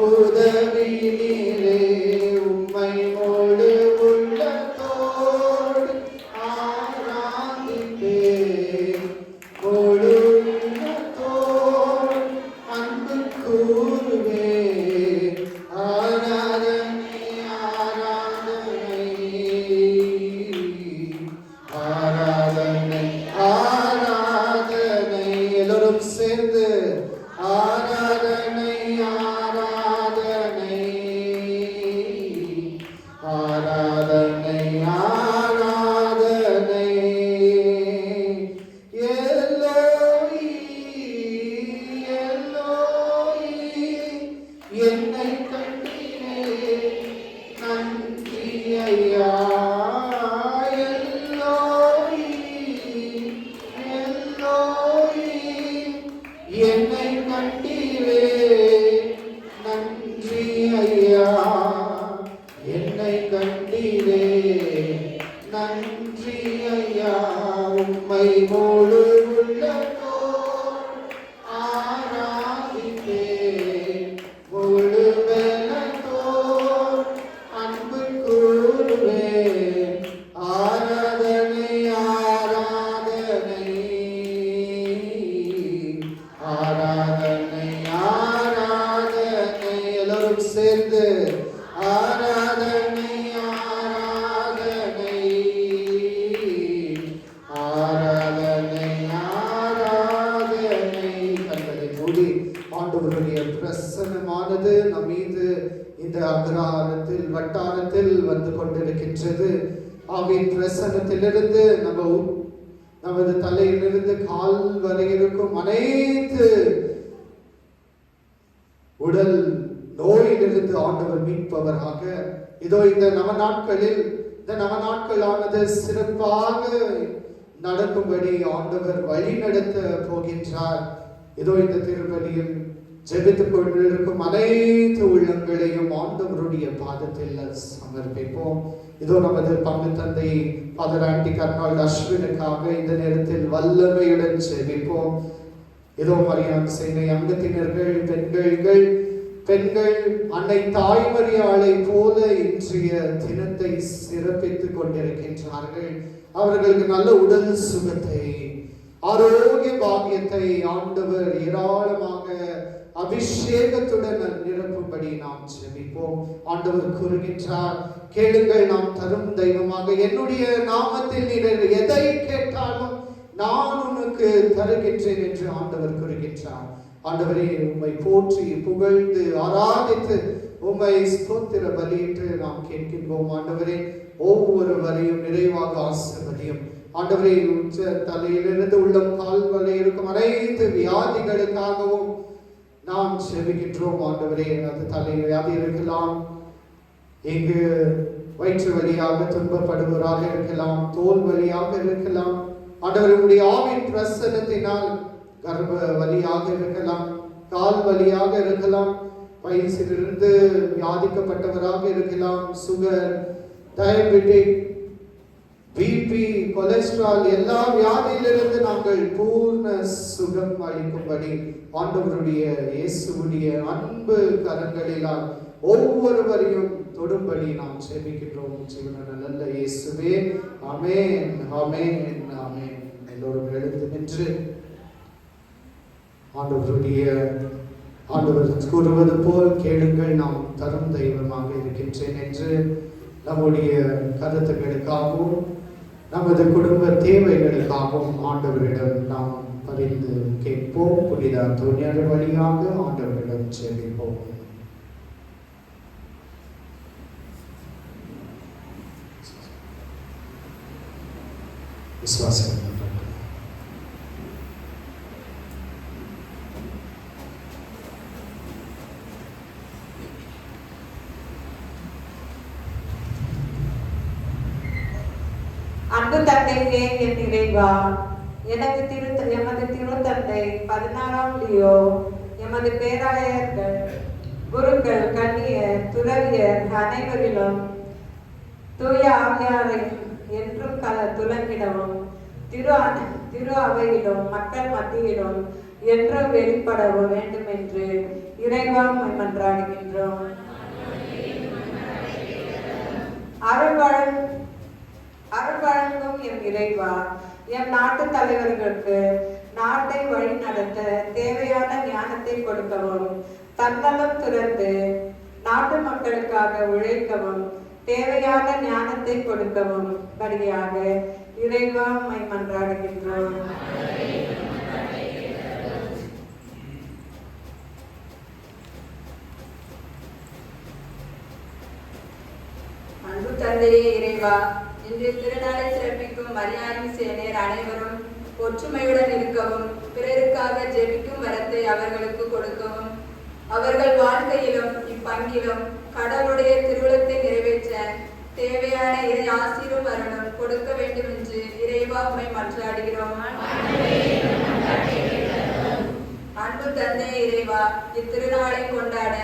உதவி நீரே. உம்மை முழு உள்ளத்தோடு ஆராதிப்பேன், முழு உள்ளத்தோடு அன்பு கூறுவேன். ஆராதனை ஆராதனை ஆராதனை ஆராதனை, எல்லோரும் சேர்ந்து ஆராதனை ஆராதனை ஆராதனை ஆராதனை. எல்லோயி எல்லோயி, என்னை கண்டீரே நன்றி ஐயா. எல்லோயி எல்லோயி, என்னை கண்டீரே நன்றி ஐயா. என்னை கண்டீரே நன்றி ஐயா. உம்மை முழு உள்ளத்தோடு ஆராதிப்பேன், முழு பலத்தோடு அன்பு கூறுவேன். ஆராதனை ஆராதனை ஆராதனை ஆராதனை, எல்லோரும் சேர்ந்து ஆராதனை ஆராதனை ஆராதனை ஆராதனை. கண்களை மூடி ஆண்டவருடைய பிரசன்னமானது நம் மீது இந்த அக்ரஹாரத்தில் வட்டாரத்தில் வந்து கொண்டிருக்கின்றது. ஆவின் பிரசன்னத்திலிருந்து நமது தலையிலிருந்து கால் வரை இருக்கும் அனைத்து உடல் நோயில் இருந்து ஆண்டவர் மீட்பவராக இதோ இந்த நவநாட்களானது சிறப்பாக நடக்கும்படி ஆண்டவர் வழி நடத்த போகின்றார். இதோ இந்த திருப்பலியில் ஜெபித்துக் கொண்டிருக்கும் அனைத்து உள்ளங்களையும் ஆண்டவருடைய பாதத்தில் சமர்ப்பிப்போம். இதோ நமது பங்கு தந்தை ஃபாதர் ஆண்டி கர்னால்ட் அஸ்வினுக்காக இந்த நேரத்தில் வல்லமையுடன் ஜெபிப்போம். இதோ மரியாதை சேனை அங்கத்தினர்கள், பெண்கள் அன்னை தாய்மரியாளை போல இன்றைய தினத்தை சிறப்பித்துக் கொண்டிருக்கின்றார்கள். அவர்களுக்கு நல்ல உடல் சுகத்தை, ஆரோக்கிய பாக்கியத்தை ஆண்டவர் ஏராளமாக அபிஷேகத்துடன் நிரப்பும்படி நாம் ஜெபிப்போம். ஆண்டவர் கூறுகின்றார், கேளுங்கள் நாம் தரும் தெய்வமாக, என்னுடைய நாமத்தில் நீங்கள் எதை கேட்டாலும் நான் உனக்கு தருகின்றேன் என்று ஆண்டவர் கூறுகின்றார். ஆண்டவரே, உம்மை போற்றி புகழ்ந்து ஆராதித்து உம்மை ஸ்தோத்திர பலியிட்டு நாம் கேட்கின்றோம். ஆண்டவரே, ஒவ்வொருவரையும் நிறைவாக ஆசீர்வதியும். ஆண்டவரே, உச்ச தலையிலிருந்து உள்ளம் கால் வரை இருக்கும் அனைத்து வியாதிகளுக்காகவும் நாம் செபிக்கின்றோம். ஆண்டவரே, அது தலை வியாதி இருக்கலாம், இங்கு வயிற்று வழியாக துன்பப்படுவராக இருக்கலாம், தோல் வழியாக இருக்கலாம், ஆண்டவருடைய ஆவின் பிரசன்னத்தினால் கர்ப்ப வலியாக இருக்கலாம், கால் வலியாக இருக்கலாம், வயசிலிருந்து வியாதிக்கப்பட்டவராக இருக்கலாம், சுகர், டயபெட்டிக், பிபி, கொலஸ்ட்ரால், எல்லா வியாதியிலிருந்து நாங்கள் பூர்ண சுகம் அளிக்கும்படி ஆண்டவருடைய இயேசுவுடைய அன்பு கரங்களினால் ஒவ்வொருவரையும் தொடும்படி நாம் செபிக்கின்றோம். ஜீவனுள்ள நல்ல இயேசுவே, ஆமென், ஆமென், ஆமென். எல்லோரும் எழுந்து நின்று ஆண்டவர் கூறுவது போல் கேளுங்கள் நாம் தரும் தெய்வமாக இருக்கின்றேன் என்று நம்முடைய கருத்துக்களுக்காகவும் நமது குடும்ப தேவைகளுக்காகவும் ஆண்டவரிடம் நாம் பரிந்து கேட்போம். புனித அந்தோனியார் வழியாக ஆண்டவரிடம் ஜெபிப்போம். விசுவாசம்
அன்பு தந்தையே, என் இறைவா, எமது திருத்தந்தை 16ஆம் லியோ, எமது பேராயர்கள், குருக்கள், கன்னியர், துறவியர் அனைவரிலும் தூய ஆவியாரை என்றும் துலங்கிடவும், திரு அவையிலும் மக்கள் மத்தியிலும் என்றும் வெளிப்படவும் வேண்டும் என்று இறைவா மன்றாடுகின்றோம். அருள் வழங்கும் எம் இறைவா, எம் நாட்டு தலைவர்களுக்கு நாட்டை வழி நடத்த தேவையான ஞானத்தை கொடுக்கவும், தன்னலம் துறந்து நாட்டு மக்களுக்காக உழைக்கவும் தேவையான ஞானத்தை கொடுக்கவும் படியாக இறைவா மன்றாடுகின்றோம்.
அன்பு தந்தையே இறைவா, இன்று திருநாளை சிறப்பிக்கும் மரியாதை சேனையர் அனைவரும் ஒற்றுமையுடன் இருக்கவும், பிறருக்காக ஜெபிக்கும் வரத்தை அவர்களுக்கு கொடுக்கவும், அவர்கள் வாழ்க்கையிலும் இப்பங்கிலும் கடவுளுடைய திருவுளத்தை நிறைவேற்ற தேவையான இறை ஆசீரும் வரணும் கொடுக்க வேண்டும் என்று இறைவா உம்மை மன்றாடுகிறோம். அன்பு தந்தை இறைவா, இத்திருநாளை கொண்டாட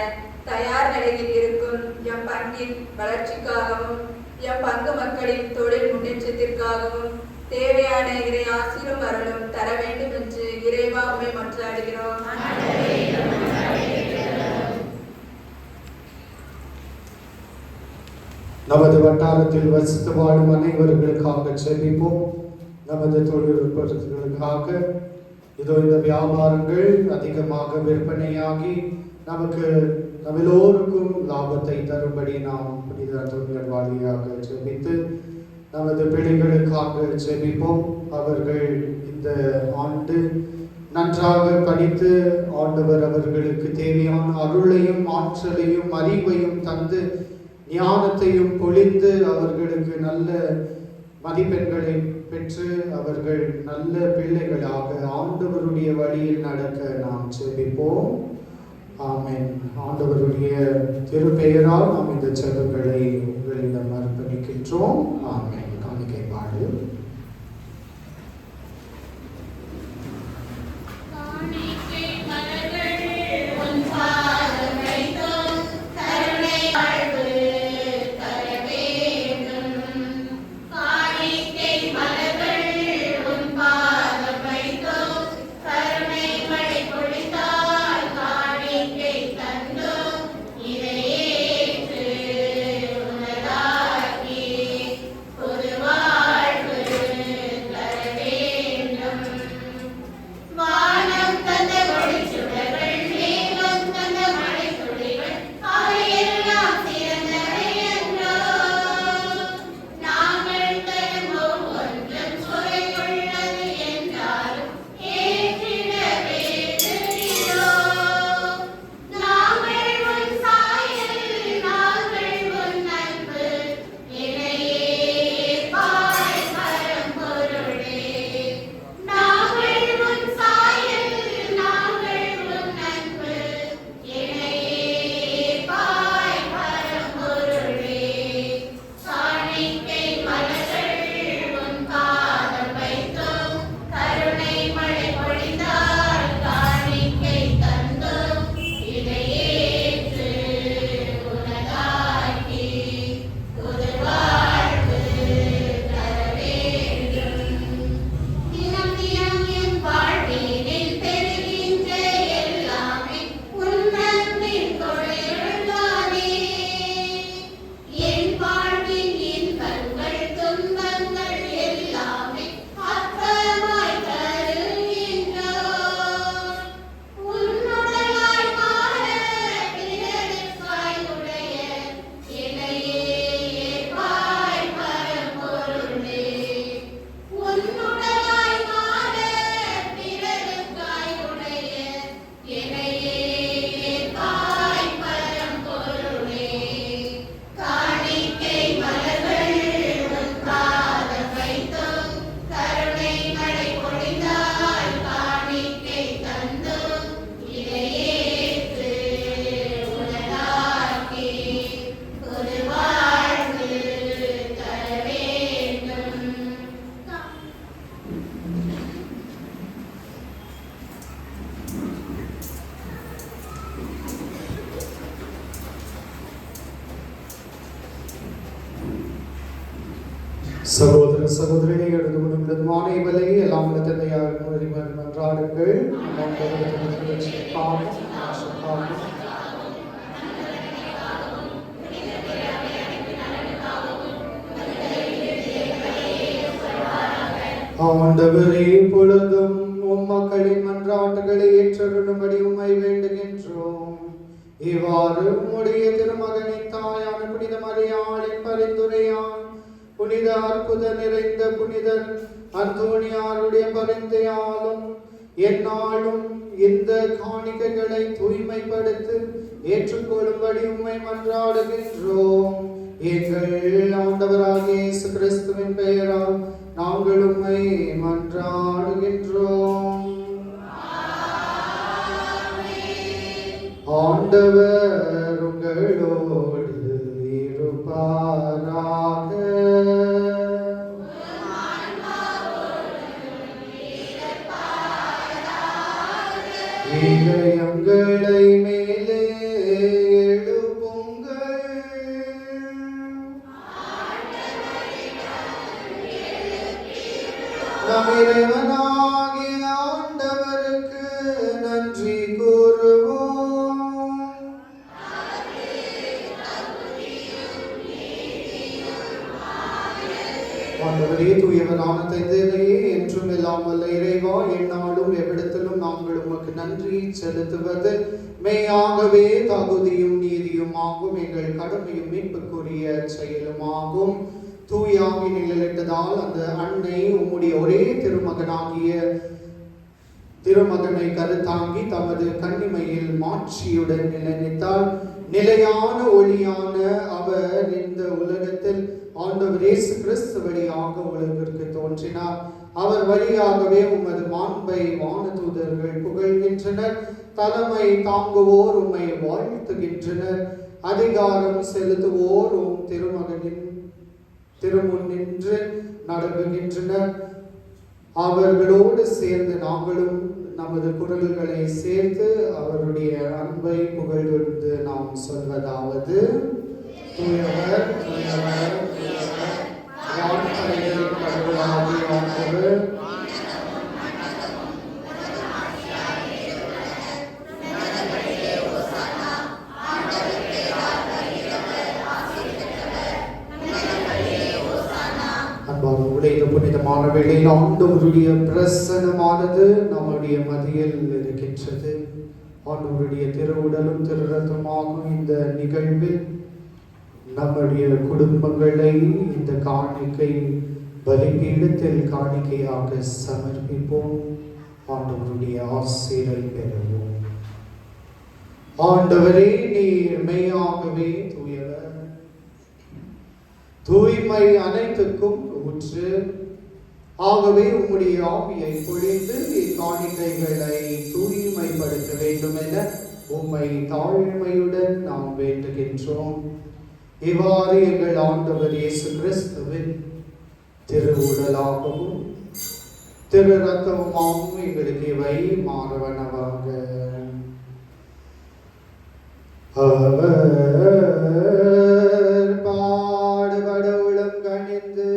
தயார் நிலையில் இருக்கும் எம் பங்கின் வளர்ச்சிக்காகவும் எம் பங்கு மக்களின் தொழில் முன்னேற்றத்திற்காகவும் தேவையான இறை ஆசீரும் அருளும் தர வேண்டும் என்று இறைவா உம்மை மன்றாடுகிறோம்.
நமது வட்டாரத்தில் வசித்து வாழும் அனைவர்களுக்காக ஜெபிப்போம். நமது தொழில்நுட்பர்களுக்காக இதோ இந்த வியாபாரங்கள் அதிகமாக விற்பனையாகி நமக்கு எல்லோருக்கும் லாபத்தை தரும்படி நாம் புனித அந்தோனியார் வழியாக ஜெபித்து நமது பிள்ளைகளுக்காக ஜெபிப்போம். அவர்கள் இந்த ஆண்டு நன்றாக படித்து ஆண்டவர் அவர்களுக்கு தேவையான அருளையும் ஆற்றலையும் அறிவையும் தந்து ஞானத்தையும் பொழிந்து அவர்களுக்கு நல்ல மதிப்பெண்களை பெற்று அவர்கள் நல்ல பிள்ளைகளாக ஆண்டவருடைய வழியில் நடக்க நாம் ஜெபிப்போம். ஆமென். ஆண்டவருடைய திருப்பெயரால் நாம் இந்த ஜெபங்களை உங்களிடம் அர்ப்பணிக்கின்றோம். ஆமென். காணிக்கை பாடு. சகோதர சகோதரிகளை எழுந்து கொண்டு மாணவர்களை எல்லாம் தந்தையாக மன்றாடுங்கள். ஆண்டவரே, பொழுதும் மக்களின் மன்றாட்டுகளை ஏற்றருளும்படி உம்மை வேண்டுகின்றோம். இவ்வாறு உம்முடைய திருமகனின் தாயான புனித மரியாளின் பரிந்துரையால் புனித அற்புத நிறைந்த புனிதர் அந்தோனியாருடைய பரிந்தையாலும் எந்நாளும் இந்த காணிக்கைகளை தூய்மைப்படுத்தி ஏற்றுக்கொள்ளும்படி உம்மை மன்றாடுகின்றோம். எங்கள் ஆண்டவராகிய இயேசு கிறிஸ்துவின் பெயரால் நாங்கள் உம்மை மன்றாடுகின்றோம். ஆண்டவர் உங்களோடு இருப்பாராக. இதயங்களை மேலே எழுப்புங்கள். நம் இறைவனாகிய ஆண்டவருக்கு நன்றி கூறுவோம். ஆண்டவரே, தூயவரான தந்தையே, என்றும் எல்லாம் வல்ல இறைவா, எந்நாளும் எவ்விடத்திலும் நாங்கள் உமக்கு நன்றி செலுத்துவது மெய்யாகவே தகுதியும் நீதியும் ஆகும். எங்கள் கடமையும் மீட்புக்குரிய செயலுமாகும். தூயாகி நிழலிட்டதால் அந்த அன்னை உம்முடைய ஒரே திருமகனை கருத்தாங்கி தமது கன்னிமையில் மாட்சியுடன் நிலைநிறுத்தார். நிலையான ஒளியான அவர் இந்த உலகத்தில் ஆண்டவர் இயேசு கிறிஸ்து வழியாக உலகிற்கு தோன்றினார். அவர் வழியாகவே உமது மாண்பை வானதூதர்கள் புகழ்கின்றனர். தலைமை தாங்குவோர் உம்மை வாழ்த்துகின்றனர். அதிகாரம் செலுத்துவோர் உம் திருமகனின் திருமுன் நின்று நடங்குகின்றனர். அவர்களோடு சேர்ந்து நாங்களும் நமது குரல்களை சேர்த்து அவருடைய அன்பை புகழ்ந்து நாம் சொல்வதாவது: தூயவர் தூயவர் தூயவர், வான்படைகளின் கடவுளாகிய ஆண்டவர், இந்த புனிதமான வேளையில் ஆண்டவருடைய பிரசன்னமானது நம்முடைய மத்தியில் இருக்கின்றது. ஆண்டவருடைய திருவுடலும் திரு ரத்தமாகும் இந்த நிகழ்வில் நம்முடைய குடும்பங்களை இந்த காணிக்கை பலிபீடத்தில் காணிக்கையாக சமர்ப்பிப்போம். ஆண்டவருடைய ஆசீரை பெறுவோம். ஆண்டவரே, நீர் மெய்யாகவே தூயவர், தூய்மை அனைத்துக்கும் ஊற்று. ஆகவே உம்முடைய ஆவியை பொழிந்து இக்காணிக்கைகளை தூய்மைப்படுத்த வேண்டும் என உம்மை தாழ்மையுடன் நாம் வேண்டுகின்றோம். இவ்வாறு எங்கள் ஆண்டவர் இயேசு கிறிஸ்துவின் திருவுடலாகவும் திரு ரத்தமுமாகவும் எங்களுக்கு இவை மாறவனவாக. பாடுபட உளம் கணிந்து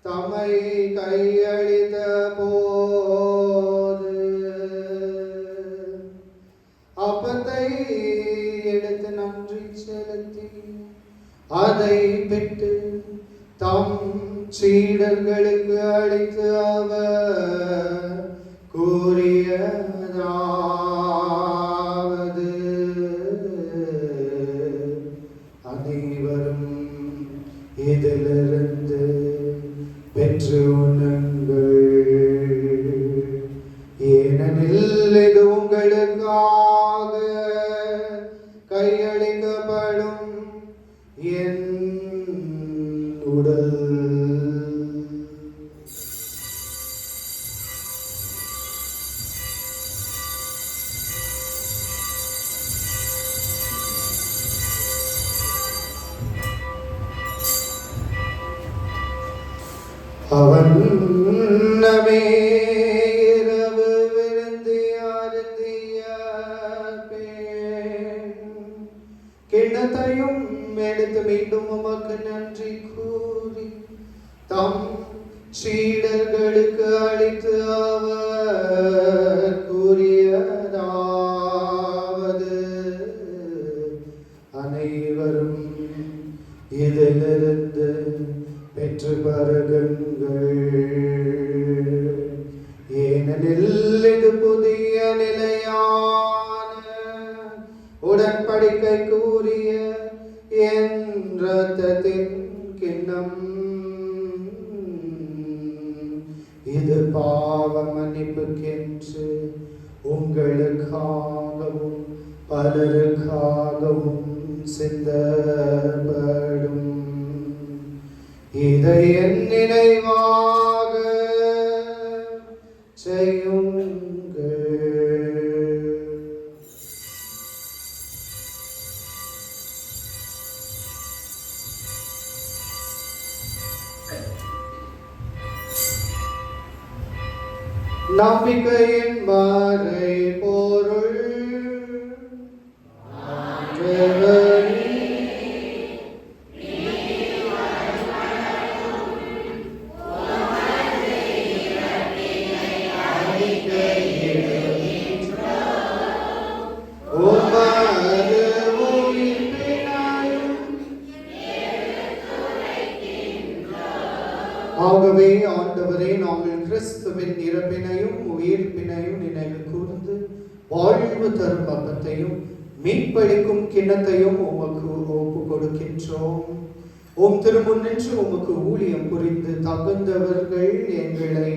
தம்மை கையளித்த போது அப்பத்தை எடுத்து நன்றி செலுத்தி அதை பெற்று தம் சீடர்களுக்கு அளித்து அவர் கூறியதாவது: அனைவரும் இதிலிருந்து பெற்று உண்ணுங்கள், ஏனெனில் இது உங்களுக்காக கையளிக்கப்படும் என் உடல். அவன் இரவு விருந்து அருந்திய கிண்ணத்தையும் எடுத்து மீண்டும் உமக்கு நன்றி கூறி தம் சீடர்களுக்கு அளித்து அவர் கூறியதாவது: அனைவரும் இதிலிருந்து பெற்று பருகுங்கள், ஏனெனில் இது புதிய நிலையான உடன்படிக்கைக்கு உரிய என் இரத்தத்தின் கிண்ணம். இது பாவ மன்னிப்புக்கென்று உங்களுக்காகவும் பலருக்காகவும் சிந்தப்படும். இதை என் நினைவாக செய்யுங்கள். நம்பிக்கையின் மறை பொருள் ஆகவே ஆண்டவரே, நாங்கள் கிறிஸ்துவின் இறப்பினையும் உயிர்ப்பினையும் நினைவு கூர்ந்து வாழ்வு தரும் அப்பத்தையும் மீட்பளிக்கும் கிண்ணத்தையும் உமக்கு ஒப்பு கொடுக்கின்றோம். உம் திருமுன் நின்று உமக்கு ஊழியம் புரிந்து தகுந்தவர்கள் எங்களை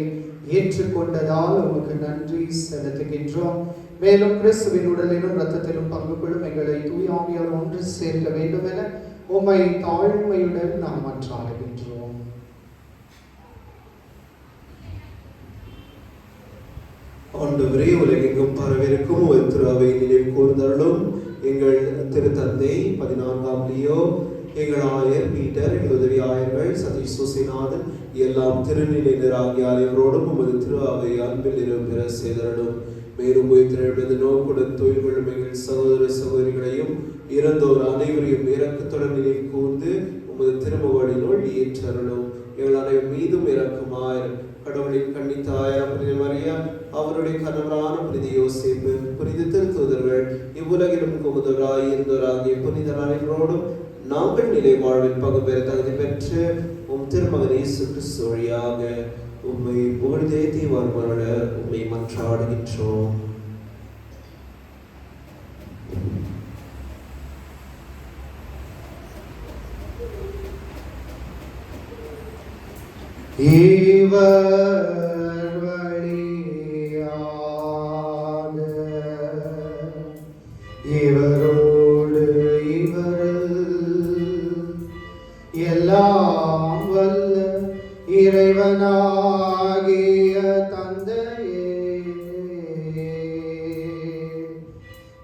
ஏற்றுக்கொண்டதால் உமக்கு நன்றி செலுத்துகின்றோம். மேலும் கிறிஸ்துவின் உடலிலும் இரத்தத்திலும் பங்கு கொள்ளும் எங்களை தூய ஆவியால் ஒன்று சேர்க்க வேண்டும் என உம்மை தாழ்மையுடன் நாம் மன்றாடுகின்றோம்.
ஆண்டவரே, உலகெங்கும் பரவிருக்கும் ஒரு திருவை நினைவு கூர்ந்தருளும். எங்கள் திருத்தந்தை 14ஆம் லியோ, எங்கள் ஆயர் பீட்டர், எங்கள் உதவி ஆயர்கள் சதீஷ் சுசிநாதன் எல்லாம் திருநிலையினராகிய அனைவரோடும் உமது திருவை அன்பில் இருபெற செய்தருளும். மேலும் உயிர்த்தெழுவது நோக்குடன் தொழில் கொள்ளும் எங்கள் சகோதர சகோதரிகளையும் இறந்தோர் அனைவரையும் இரக்கத்துடன் நினைவு கூர்ந்து உமது திருமுகடினுள் ஏற்றருளும். எங்கள் அனைவர் மீதும் இரக்கமாய் கடவுளின் கன்னித்தாயார் புனித மரியா, அவருடைய கணவரான புனித யோசேப்பு, புனித திருத்தூதர்கள், இவ்வுலகிலும் குமுதராய் இருந்தோராகிய புனிதர் அனைவரோடும் நாங்கள் நிலை வாழ்வில் பகுபெற தகுதி பெற்று உம் திருமகன் இயேசு கிறிஸ்து வழியாக உம்மை புகழ்ந்தேத்தி வருமருள உம்மை மன்றாடுகின்றோம்.
இவர் வழியாக இவரோடு இவரில் எல்லாம் வல்ல இறைவனாகிய தந்தையே,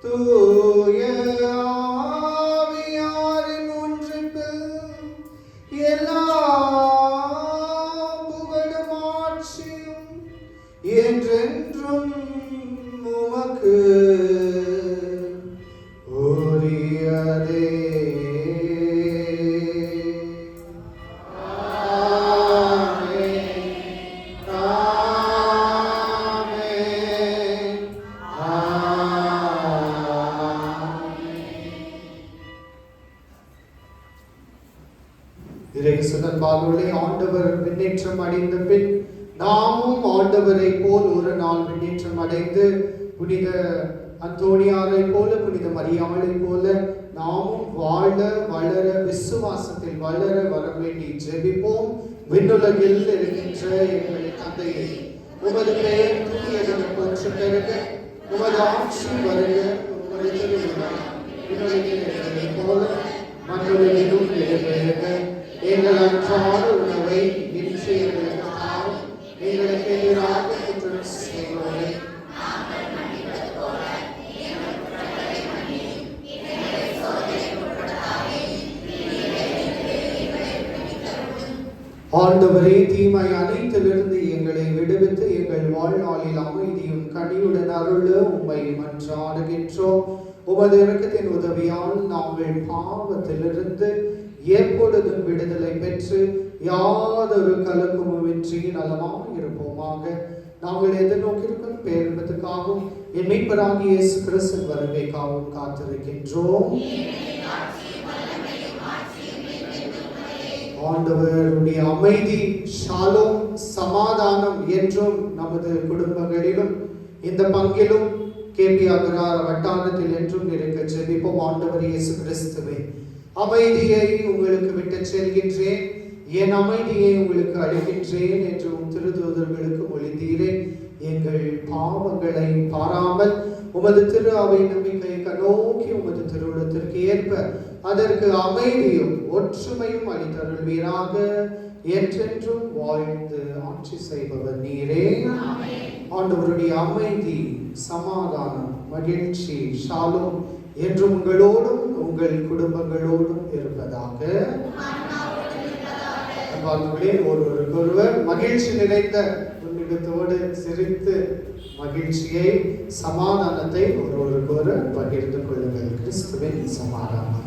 தூய ஆவியாரின் ஒன்றிப்பில் எல்லா என்றென்றும் உமக்கு உரியதே. ஆண்டவர் விண்ணேற்றம் அடைந்த பின் நாமும் ஆண்டவரை போல் ஒரு நாள் விண்ணேற்றம் அடைந்து புனித அந்தோணியாரை போல, புனித மரியாளை போல நாமும் வாழ வளர விசுவாசத்தில் வளர வர வேண்டி ஜெபிப்போம். விண்ணுலகில் இருக்கின்ற எங்கள் தந்தையை, உமது பெயர் தூயதென போற்ற பெருக, உமது ஆட்சி வருக, உமது திருவிழா விண்ணுலகில் இருப்பதை போல மண்ணுலகிலும் நிறைவேறுக. எங்கள் அன்றாட உணவை இன்று எங்களுக்கு தாரும். எங்களுக்கு எதிராக குற்றம் செய்வோரை ஆண்டவரே, தீமை அனைத்திலிருந்து எங்களை விடுவித்து எங்கள் வாழ்நாளில் அமைதியும் கனியுடன் அருள உம்மை மன்றாடுகின்றோம். உமது இரக்கத்தின் உதவியால் நாங்கள் பாவத்திலிருந்து எப்பொழுதும் விடுதலை பெற்று யாதொரு கலக்கமுமின்றி நலமாக இருப்போமாக. நாங்கள் எதிர்நோக்கியிருக்கும் பேரின்பத்துக்காகவும் என் மீட்பராகிய இயேசு கிறிஸ்துவின் வருகைக்காகவும் காத்திருக்கின்றோம். ஆண்டவருடைய அமைதி, ஷாலோம், சமாதானம் என்றும் நமது குடும்பங்களிலும் இந்த பங்கிலும் கேபி அக்ரார் வட்டாரத்தில் என்றும் இருக்க ஜெபிப்போம். ஆண்டவர் இயேசு கிறிஸ்துவே, அமைதியை உங்களுக்கு விட்டு செல்கின்றேன், என் அமைதியை உங்களுக்கு அளிக்கின்றேன் என்று உம் திருத்தூதர்களுக்கு மொழிந்தீரே. எங்கள் பாவங்களை பாராமல் உமது திரு அவை நம்பிக்கை கண்ணோக்கி உமது திருவுளத்திற்கு ஏற்ப அதற்கு அமைதியும் ஒற்றுமையும் அளித்தருள்வீராக. என்றென்றும் வாழ்ந்து ஆட்சி செய்பவர் நீரே. ஆண்டவருடைய அமைதி, சமாதானம், மகிழ்ச்சி, ஷாலோம் என்று உங்களோடும் உங்கள் குடும்பங்களோடும் இருப்பதாக. ஒருவருக்கொருவர் மகிழ்ச்சி நிறைந்த உன்னிடத்தோடு சிரித்து மகிழ்ச்சியை, சமாதானத்தை ஒருவருக்கொருவர் பகிர்ந்து கொள்ளுங்கள். கிறிஸ்துவின் சமாதானம்.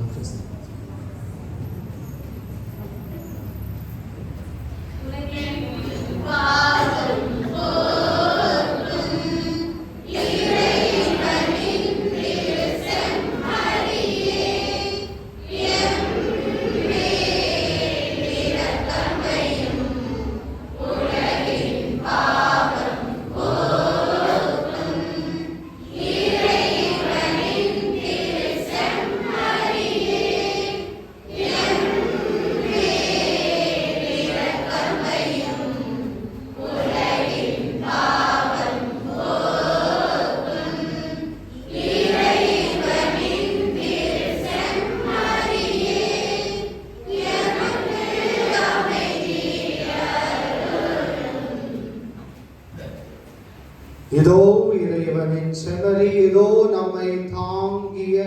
செம்மறி ஏதோ நம்மை தாங்கிய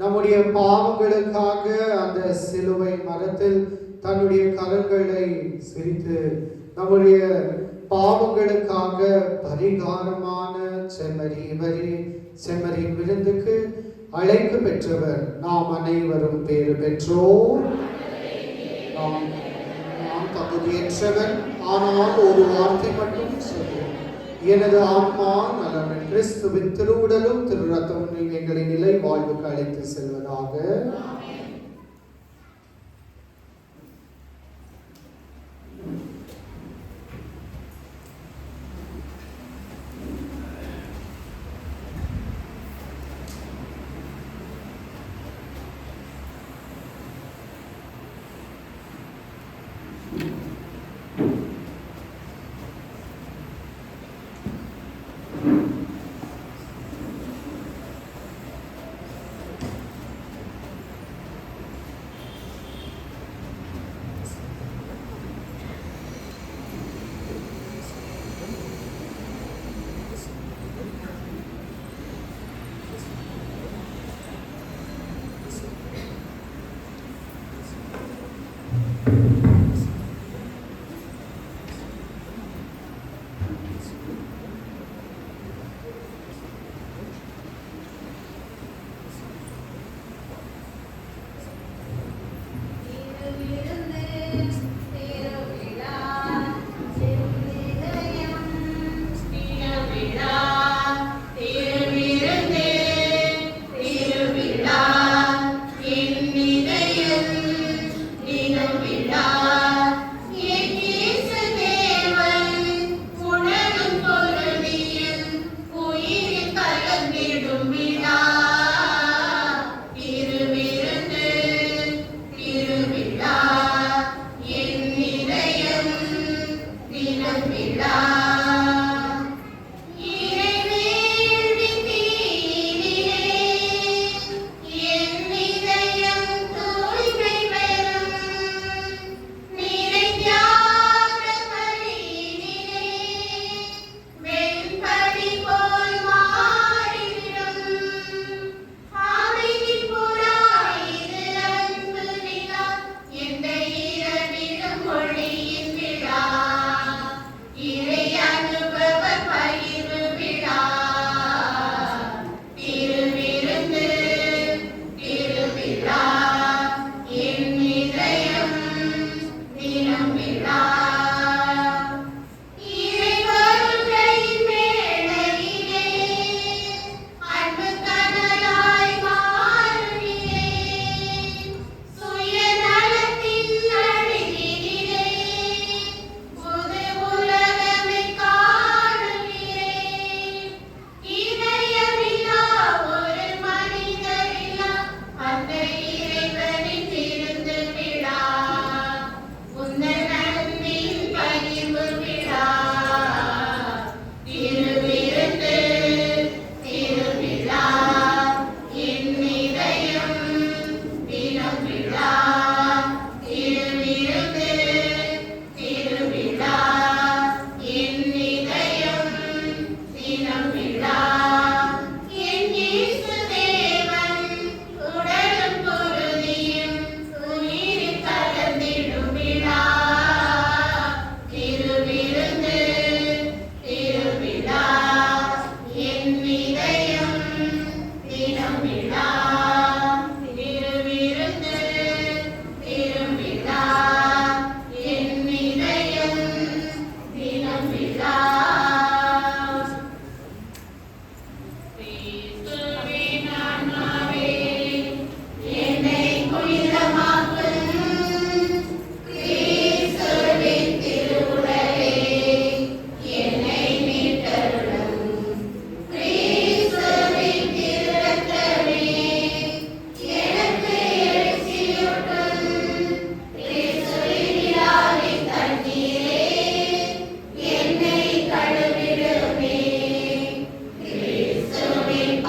நம்முடைய பாவங்களுக்காக அந்த சிலுவை மரத்தில் தன்னுடைய கரங்களை சிரித்து நம்முடைய பாவங்களுக்காக பரிகாரமான செம்மறி இவரே. செம்மறி விருந்துக்கு அழைப்பு பெற்றவர் நாம் அனைவரும் பேறு பெற்றோம். நாம் தகுதியற்றவன், ஆனால் ஒரு வார்த்தை மட்டும் சொல்வோம். எனது ஆன்மா நலன் கிறிஸ்துவின் திருவுடலும் திரு ரத்தமும் எங்களை நிலை வாழ்வுக்கு அழைத்து செல்வதாக.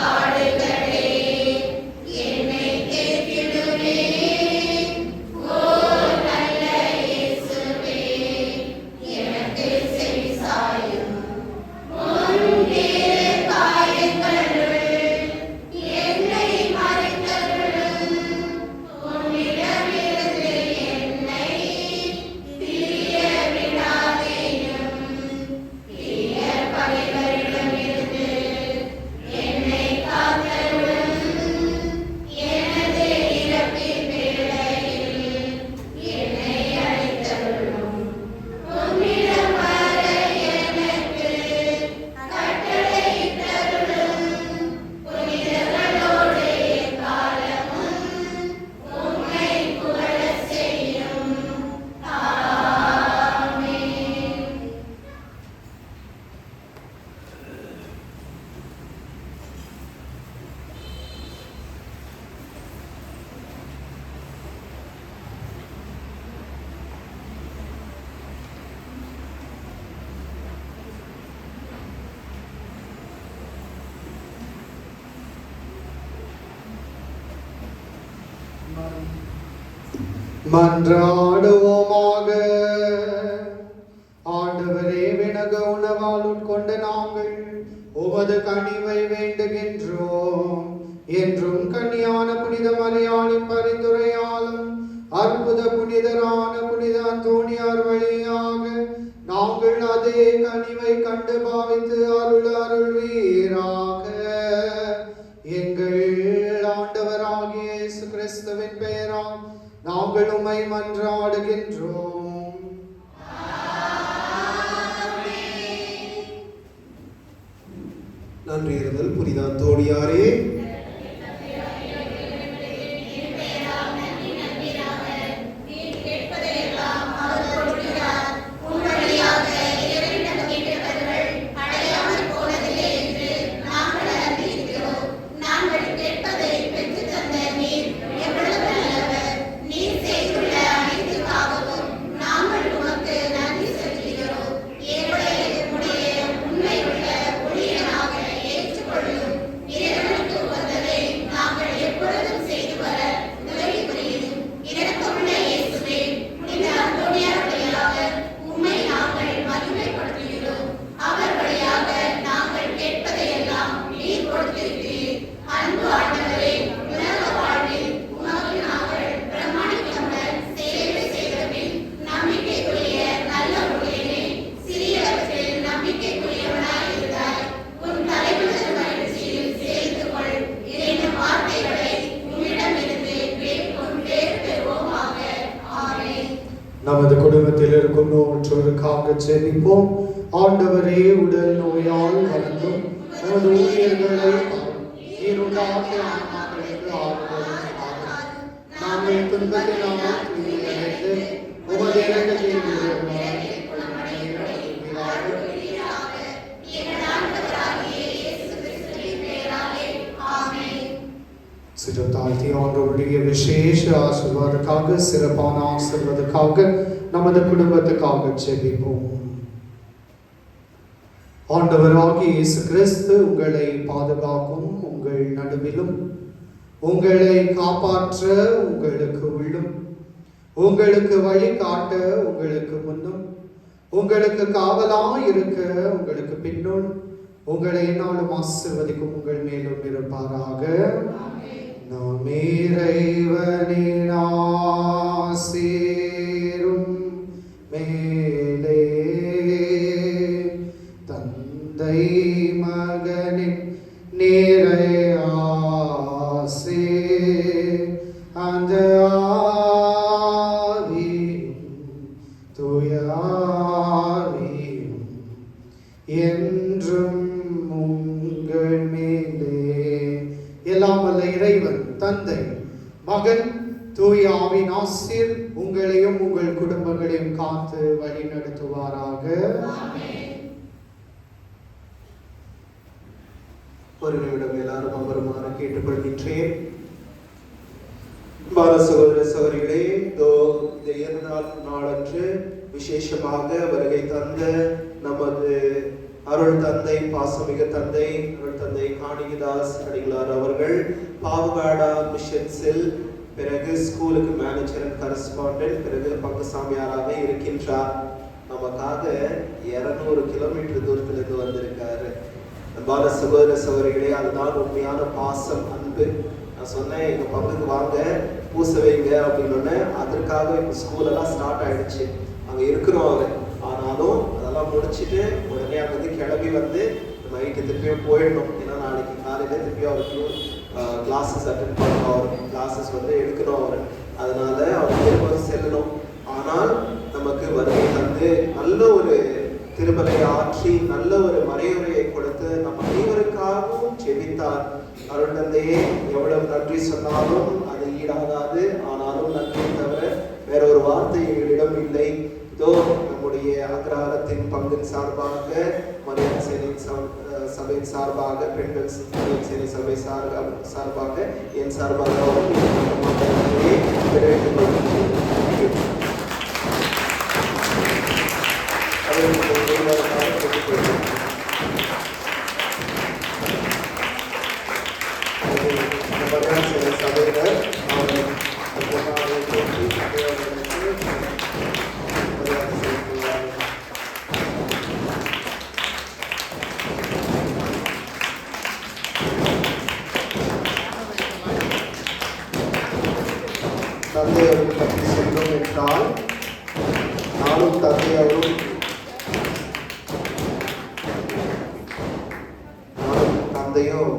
Our
மன்றாடுவோமாக. ஆண்டவரே, வினக உணவால் உட்கொண்ட நாங்கள் உமது கனிவை வேண்டுகின்றோம். என்றும் கன்னியான புனித மரியாளின் பரிந்துரையாலும் அற்புத புனிதரான புனித அந்தோணியார் வழியாக நாங்கள் அதே கனிவை கண்டு பாவித்து அருள்வீராக. எங்கள் ஆண்டவராகிய இயேசு கிறிஸ்துவின் பெயரால் நாங்கள் உம்மை மன்றாடுகின்றோம்.
நன்றி இருந்தல் புனித அந்தோணியாரே.
நமது குடும்பத்தில் இருக்கும் நோற்றோருக்காக ஜெபிப்போம். ஆண்டவரே, உடல் நோயால் வருந்தும் நமது ஊழியர்களை நீருண்டாக ஆன்மாக்களுக்கு ஆறுதலும் நாங்கள் துன்பத்தினால் தூய்மையடைந்து உமது இரக்கத்தின் சிறத்தாழ்த்தி ஆண்டவருடைய விசேஷ ஆசீர்வாதத்துக்காக, சிறப்பான ஆசீர்வாதத்துக்காக நமது குடும்பத்துக்காக ஜெபிப்போம். ஆண்டவராகிய இயேசு கிறிஸ்து உங்களை பாதுகாக்கும், உங்கள் நடுவிலும் உங்களை காப்பாற்ற உங்களுக்கு உள்ளும், உங்களுக்கு வழி காட்ட உங்களுக்கு முன்னும், உங்களுக்கு காவலாய் இருக்க உங்களுக்கு பின்னும், உங்களை என்னாலும் ஆசீர்வதிக்கும் உங்கள் மேலும் இருப்பாராக. நாம் இறைவனின் ஆசீரும் மேலே தந்தை மகனின் நிறை ஆசே அந்த ஆவியும் தூயாவியும் என்றும் உங்கள் மேலே. எல்லாம் வல்ல இறைவன் தந்தை மகன் தூய ஆவியின் ஆசீர் உங்களையும் உங்கள் குடும்பங்களையும் காத்து வழி நடத்துவாராக.
ஒரு நிமிடம் எல்லாரும் அமருமாறு கேட்டுக்கொள்கின்றேன். பால சகோதர சகோதரிகளே, இந்த இரண்டாம் நாளன்று விசேஷமாக வருகை தந்த நமது அருள் தந்தை, பாசமிகு தந்தை, அருள் தந்தை காணிகதாஸ் அடிகளார் அவர்கள் பாவகாடா மிஷன்ஸில் பிறகு ஸ்கூலுக்கு மேனேஜர் அண்ட் கரஸ்பாண்டன்ட், பிறகு பங்குசாமியாராக இருக்கின்றார். நமக்காக 200 கிலோமீட்டர் தூரத்திலிருந்து வந்திருக்காரு. பால சகோதர சகோதரிகளே, அதுதான் உண்மையான பாசம், அன்பு. நான் சொன்னேன், எங்க பங்குக்கு வாங்க, பூச வைங்க அப்படின்னு. அதற்காக இப்போ ஸ்கூலெல்லாம் ஸ்டார்ட் ஆயிடுச்சு. அங்கே இருக்கிறோம் அவர். ஆனாலும் அதெல்லாம் முடிச்சுட்டு உடனே அங்கேருந்து கிளம்பி வந்து நைட்டு திருப்பியும் போயிடணும். ஏன்னா நாளைக்கு காலையில் திருப்பியும் அவருக்கு கிளாஸஸ் அட்டென்ட் பண்ணணும், அவர் கிளாஸஸ் வந்து எடுக்கணும் அவர். அதனால அவர் திரும்ப செல்லணும். ஆனால் நமக்கு வருகை தந்து நல்ல ஒரு திருமலை ஆற்றி நல்ல ஒரு மறையுரையை கொடுத்து நம் அனைவருக்காகவும் ஜெபித்தார். அருள் தந்தையே, எவ்வளவு நன்றி சொன்னாலும் அது ஈடாகாது. ஆனாலும் நன்றி தவிர வேற ஒரு வார்த்தை எங்களிடம் இல்லை. இதோ நம்முடைய அக்ரஹாரத்தின் பங்கின் சார்பாக, மரியாதை சேனையின் சபையின் சார்பாக, பெண்கள் சேனை சபை சார்பாக, என் சார்பாக சபையினர் தந்தை அவரை பற்றி சொன்னோம் என்றால் நானும் தந்தை அவரும் தந்தையும்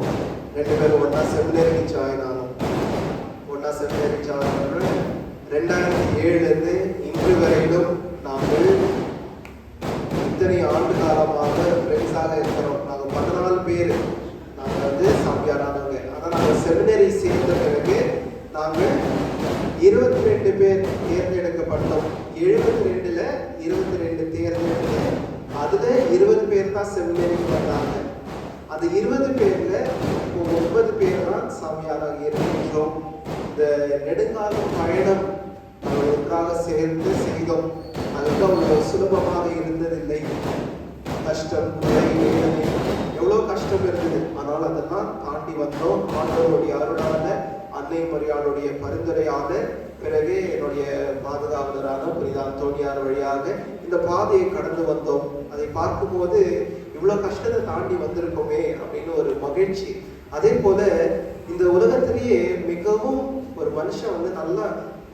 2 பேரும் ஒன்றா செமினரிக்கு ஜாயின் ஆனோம். ஒன்றா செமினரிக்கு ஜாயின் ஆனோம். 2007 இன்று வரையிலும் நாங்கள் இத்தனை ஆண்டு காலமாக ஃப்ரெண்ட்ஸாக இருக்கிறோம். நாங்கள் 14 பேர் நாங்கள் வந்து சாமியாரானவங்க. ஆனால் நாங்கள் செமினரி சேர்ந்த பிறகு நாங்கள் 22 பேர் தேர்ந்தெடுக்கப்பட்டோம். 72ல் 22 தேர்ந்தெடுத்து அதில் 20 பேர் தான் செமினரிக்கு வந்தாங்க. அந்த 20 பேர்ல இப்போ 9 பேர் தான் சாமியாராக இருக்கின்றோம். இந்த நெடுங்கால பயணம் நாங்கள் ஒன்றாக சேர்ந்து செய்தோம். அதுக்கு அவ்வளோ சுலபமாக இருந்ததில்லை. கஷ்டம், வேதனை, எவ்வளோ கஷ்டம் இருந்தது. ஆனால் அதெல்லாம் தாண்டி வந்தோம். ஆண்டவருடைய அருளான, அன்னை மரியாளுடைய பரிந்துரையான, பிறகு என்னுடைய பாதுகாவலரான புனித அந்தோனியார் வழியாக இந்த பாதையை கடந்து வந்தோம். அதை பார்க்கும்போது இவ்வளோ கஷ்டத்தை தாண்டி வந்திருக்கோமே அப்படின்னு ஒரு மகிழ்ச்சி. அதே போல இந்த உலகத்திலேயே மிகவும் ஒரு மனுஷன் வந்து நல்லா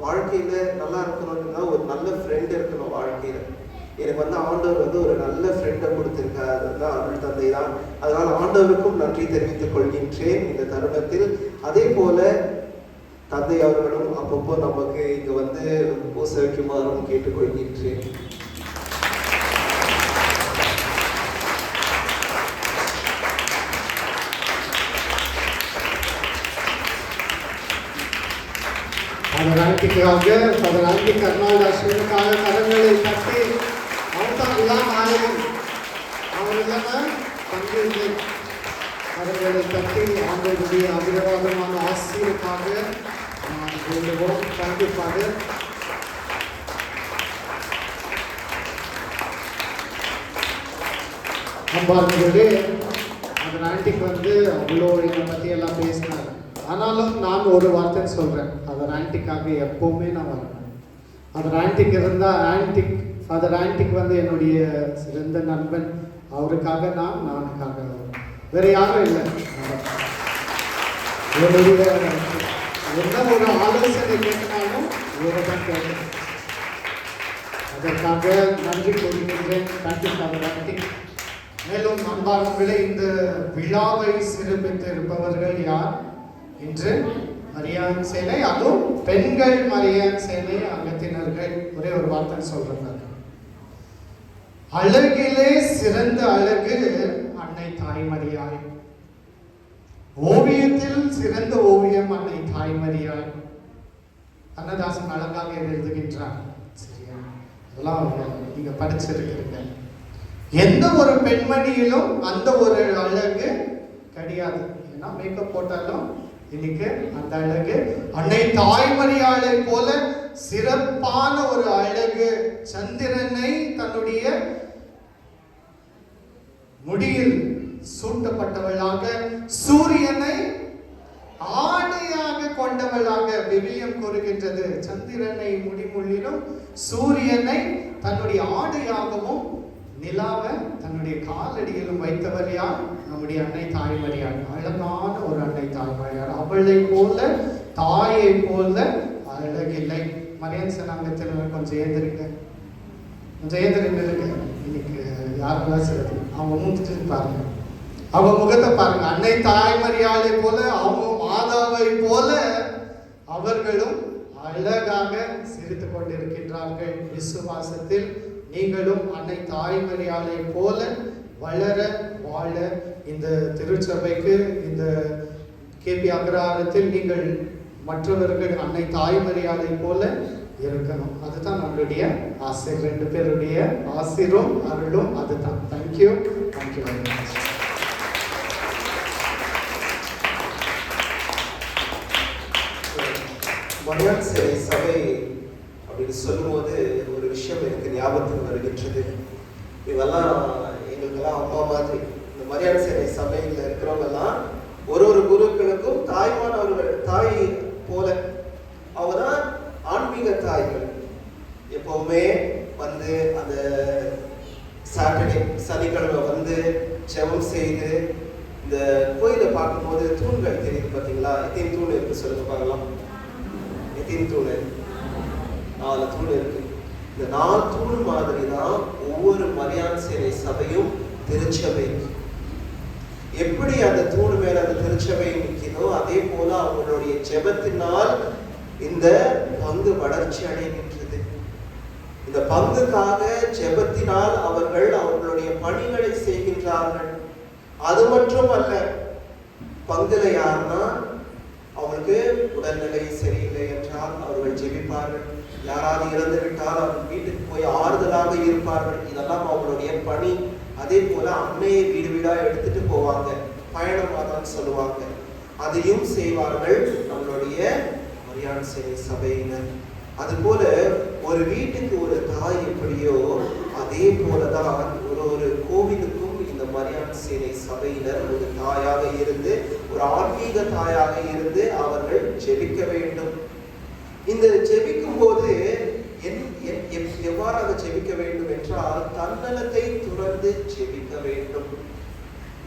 வாழ்க்கையில நல்லா இருக்கணும்னா ஒரு நல்ல ஃப்ரெண்ட் இருக்கணும் வாழ்க்கையில. எனக்கு வந்து ஆண்டவர் வந்து ஒரு நல்ல ஃப்ரெண்டை கொடுத்திருக்காரு, அருள் தந்தை தான். அதனால் ஆண்டவருக்கும் நன்றி தெரிவித்துக் கொள்கின்றேன் இந்த தருணத்தில். அதே போல தந்தை அவர்களும் அப்பப்போ நமக்கு இங்க வந்து பூச வைக்குமாறும் கேட்டுக்கொள்கின்றேன்.
Father Antik Arnold Ashwinakaga கரங்களை தட்டி அவர்தான் நாயகன். அவர் இல்லைன்னா பங்கிருந்து கரங்களை தட்டி அவங்களுடைய அபிரவாதமான ஆசிரியருக்காக வேண்டுவோம். Thank you father. அம்பார்களே, Father Antik வந்து அவ்வளோ என்னை பற்றி எல்லாம் பேசினார். ஆனாலும் நான் ஒரு வார்த்தை சொல்கிறேன், Father Antikக்காக எப்போவுமே நான் வரேன். Father Antik இருந்தால் Father Antik வந்து என்னுடைய சிறந்த நண்பன். அவருக்காக நானுக்காக வேறு யாரும் இல்லை. என்னுடைய என்ன ஒரு ஆலோசனை கேட்கினாலும் இவரை தான் கேட்கிறேன். அதற்காக நன்றி கூறுகின்றேன். Thank you Father Antik. மேலும் அன்பார்ந்தவர்களே, இந்த விழாவை சிறப்பித்து இருப்பவர்கள் யார்? இன்று மரியான் சேனை, அதுவும் பெண்கள் மரியான் சேனை அங்கத்தினர்கள். ஒரே ஒரு வார்த்தை சொல்றாங்க. அழகிலே சிறந்த அழகு அன்னை தாய்மரியாய். ஓவியத்தில் சிறந்த ஓவியம் அன்னை தாய்மரியாய். கண்ணதாசன் அழகாக எழுதுகின்றார். சரியா? அதெல்லாம் நீங்க படிச்சிருக்கிறீங்க. எந்த ஒரு பெண்மணியிலும் அந்த ஒரு அழகு கிடையாது. ஏன்னா மேக்கப் போட்டாலும் இன்னைக்கு அந்த அழகு அன்னை தாய்மரியாளை போல சிறப்பான ஒரு அழகு. சந்திரனை தன்னுடைய முடியில் சூட்டப்பட்டவளாக, சூரியனை ஆடையாக கொண்டவளாக விவிலியம் கூறுகின்றது. சந்திரனை முடிமுள்ளிலும் சூரியனை தன்னுடைய ஆடையாகவும் நிலாவை தன்னுடைய காலடியிலும் வைத்தவர் யார்? நம்முடைய அன்னை தாய்மரியாள். அழகான ஒரு அன்னை தாய்மரியாள். அவளை போல, தாயை போல அழகில்லை. மரியான் சனாங்கத்தில் கொஞ்சம் ஏந்திருக்க, கொஞ்சம் ஏந்திருக்க. இன்னைக்கு யாரெல்லாம் சிறப்பு அவங்க மூஞ்சிட்டு பாருங்க, அவங்க முகத்தை பாருங்க. அன்னை தாய்மரியாளை போல, அவங்க மாதாவை போல அவர்களும் அழகாக சிரித்து கொண்டிருக்கின்றார்கள். விசுவாசத்தில் நீங்களும் அன்னை தாய்மரியாளை போல வளர வாழ இந்த திருச்சபைக்கு, இந்த கேபி அக்ரஹாரத்தில் நீங்கள் மற்றவர்கள் அன்னை தாய்மரியாளை போல இருக்கணும். அதுதான் நம்மளுடைய ஆசை. 2 பேருடைய ஆசிரும் அருளும் அதுதான். Thank you, thank you very much.
Maryan சேனை சபை அப்படின்னு சொல்லும்போது ஒரு விஷயம் எனக்கு ஞாபகத்துக்கு வருகின்றது. இவெல்லாம் எங்களுக்கெல்லாம் அம்மா மாதிரி. இந்த மரியான் சேனை சபையில் இருக்கிறவங்கெல்லாம் ஒரு குருக்களுக்கும் தாய்மானவர்கள், தாய் போல. அவங்க தான் ஆன்மீக தாய்கள். எப்பவுமே வந்து அந்த சாட்டர்டே சனிக்கிழமை வந்து ஜெபம் செய்து, இந்த கோயிலை பார்க்கும்போது தூண்கள் தெரியுது பார்த்தீங்களா? எத்தனை தூண் இருக்கு சொல்லுங்க பார்க்கலாம். எத்தனை தூண்? 4 தூண் இருக்கு. இந்த 4 தூண் மாதிரி தான் ஒவ்வொரு மரியான் சேனை சபையும் திருச்சபை. எப்படி அந்த தூண் மேல அந்த திருச்சபை நிற்கிறதோ அதே போல அவங்களுடைய ஜெபத்தினால் இந்த பங்கு வளர்ச்சி அடைகின்றது. இந்த பங்குக்காக ஜெபத்தினால் அவர்கள் அவர்களுடைய பணிகளை செய்கின்றார்கள். அது மட்டும் அல்ல, பங்குல யாருன்னா அவங்களுக்கு உடல்நிலை சரியில்லை என்றால் அவர்கள் ஜெபிப்பார்கள். யாராவது இறந்து விட்டால் அவர்கள் வீட்டுக்கு போய் ஆறுதலாக இருப்பார்கள். இதெல்லாம் அவங்களுடைய பணி. அதே போல அன்னையை வீடு வீடா எடுத்துட்டு போவாங்க, பயணமாதான் சொல்லுவாங்க. அதையும் செய்வார்கள் நம்மளுடைய மரியான் சேனை சபையினர். அது போல ஒரு வீட்டுக்கு ஒரு தாய் எப்படியோ அதே போலதான் ஒரு கோவிலுக்கும் இந்த மரியான் சேனை சபையினர் ஒரு தாயாக இருந்து, ஒரு ஆன்மீக தாயாக இருந்து அவர்கள் ஜெபிக்க வேண்டும். இந்த ஜெபிக்கும் போது எவ்வாறாக ஜெபிக்க வேண்டும் என்றால் தன்னலத்தை துறந்து ஜெபிக்க வேண்டும்.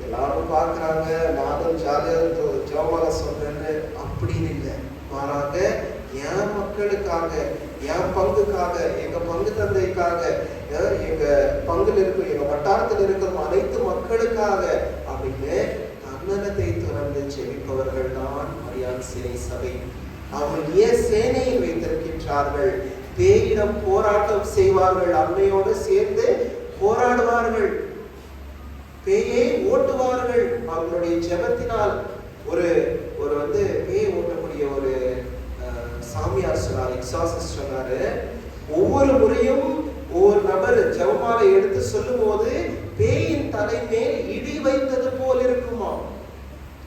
எல்லாரும் பார்க்கிறாங்க, நானும் ஜாலியாக ஜெபமால சொல்றேன்னு அப்படின்னு இல்லை. மாறாக என் மக்களுக்காக, என் பங்குக்காக, எங்க பங்கு தந்தைக்காக, எங்க பங்குல இருக்கும், எங்க வட்டாரத்தில் இருக்கும் அனைத்து மக்களுக்காக அப்படின்னு தன்னலத்தை துறந்து ஜெபிப்பவர்கள் தான் மரியான் சேனை சபை. அவர்கள் ஏன் சேனையை வைத்திருக்கின்றார்கள்? பேயிடம் போராட்டம் செய்வார்கள், அன்னையோடு சேர்ந்து போராடுவார்கள், பேயை ஓட்டுவார்கள். அவர்களுடைய ஜெபத்தினால் ஒரு பேயை ஓட்டக்கூடிய ஒரு சாமியார் சொன்னார், எக்ஸாசிஸ்ட் சொன்னாரு, ஒவ்வொரு முறையும் ஒவ்வொரு நபர் ஜெபமாலை எடுத்து சொல்லும் போது பேயின் தலைமேல் இடி வைத்தது போல் இருக்குமா?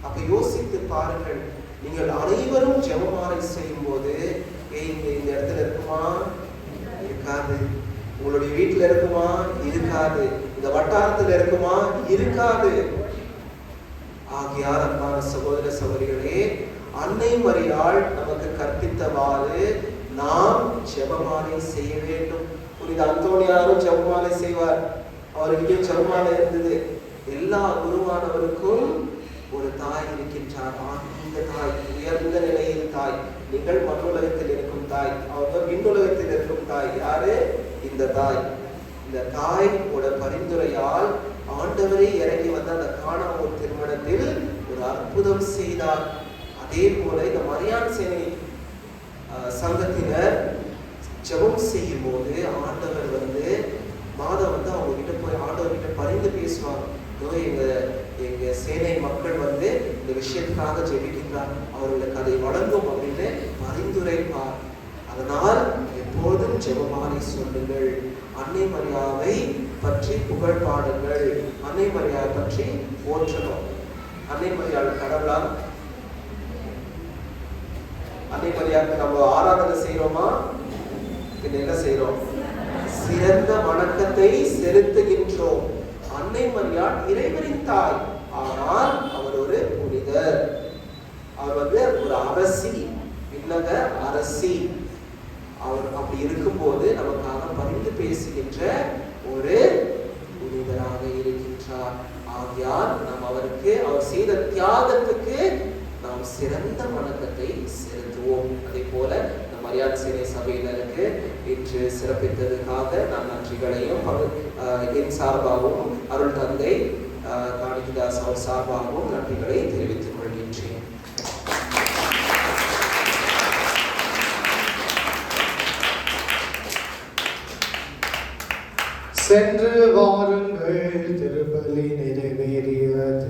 அப்ப யோசித்து பாருங்கள். நீங்கள் அனைவரும் ஜெபமாலை செய்யும் போது பேய் இந்த இடத்துல இருக்குமா? இருக்காது. உங்களுடைய வீட்டுல இருக்குமா? இருக்காது. இந்த வட்டாரத்துல இருக்குமா? இருக்காது. ஆகியார் அன்பான சகோதர சகோதரிகளே, அன்னை மரியாள் நமக்கு கற்பித்தவாறு நாம் ஜெபமாலை செய்ய வேண்டும். புனித அந்தோனியாரும் ஜெபமாலை செய்வார். அவருக்கு ஜெபமாலை இருந்தது. எல்லா குருவானவருக்கும் ஒரு தாய் இருக்கின்றார், ஆன்மீக தாய், உயர்ந்த நிலையில் தாய். நீங்கள் மண்ணுலகத்தில் இருக்கும் தாய், அவங்க விண்ணுலகத்தில் இருக்கும் தாய். யாரு? இந்த தாய். இந்த தாயோட பரிந்துரையால் ஆண்டவரே இறங்கி வந்த அந்த கானாவூர் திருமணத்தில் ஒரு அற்புதம் செய்தார். அதே போல இந்த மரியான் சேனை சங்கத்தினர் ஜெபம் செய்யும் போது ஆண்டவர் மாதம் அவங்க கிட்ட போய் ஆண்டவர் கிட்ட பரிந்து பேசுவாங்க. எங்க சேனை மக்கள் இந்த விஷயத்துக்காக ஜெபிக்கின்றார், அவர்களுக்கு அதை வழங்கும் அப்படின்னு பரிந்துரைப்பார். அதனால் எப்போதும் ஜெபமாலை சொல்லுங்கள். அன்னை மரியாவை பற்றி புகழ் பாடுங்கள். அன்னை மரியாவை பற்றி போற்றணும். அன்னை மரியாதை கடவுளா? அன்னை மரியாதை நம்ம ஆராதனை செய்யறோமா? என்ன செய்யறோம்? சிறந்த வணக்கத்தை செலுத்துகின்றோம். அன்னை மரியாள் இறைவனின் தாய், ஆனால் அவர் ஒரு புனிதர். அவர் ஒரு அரசி, விண்ணக அரசி. அவர் அப்படி இருக்கும்போது நமக்காக பரிந்து பேசுகின்ற ஒரு புனிதராக இருக்கின்றார். ஆகையால் நாம் அவருக்கு, அவர் செய்த தியாகத்துக்கு நாம் சிறந்த வணக்கத்தை செலுத்துவோம். அதே போல நம் மரியான் சேனை சபையினருக்கு இன்று சிறப்பித்ததுக்காக நான் நன்றிகளையும் என் சார்பாகவும் அருள் தந்தை காணிக்கதாஸ் அவர் சார்பாகவும் நன்றிகளை தெரிவித்துக் கொள்கின்றேன்.
சென்று வாருங்கள், திருப்பலி நிறைவேறியது.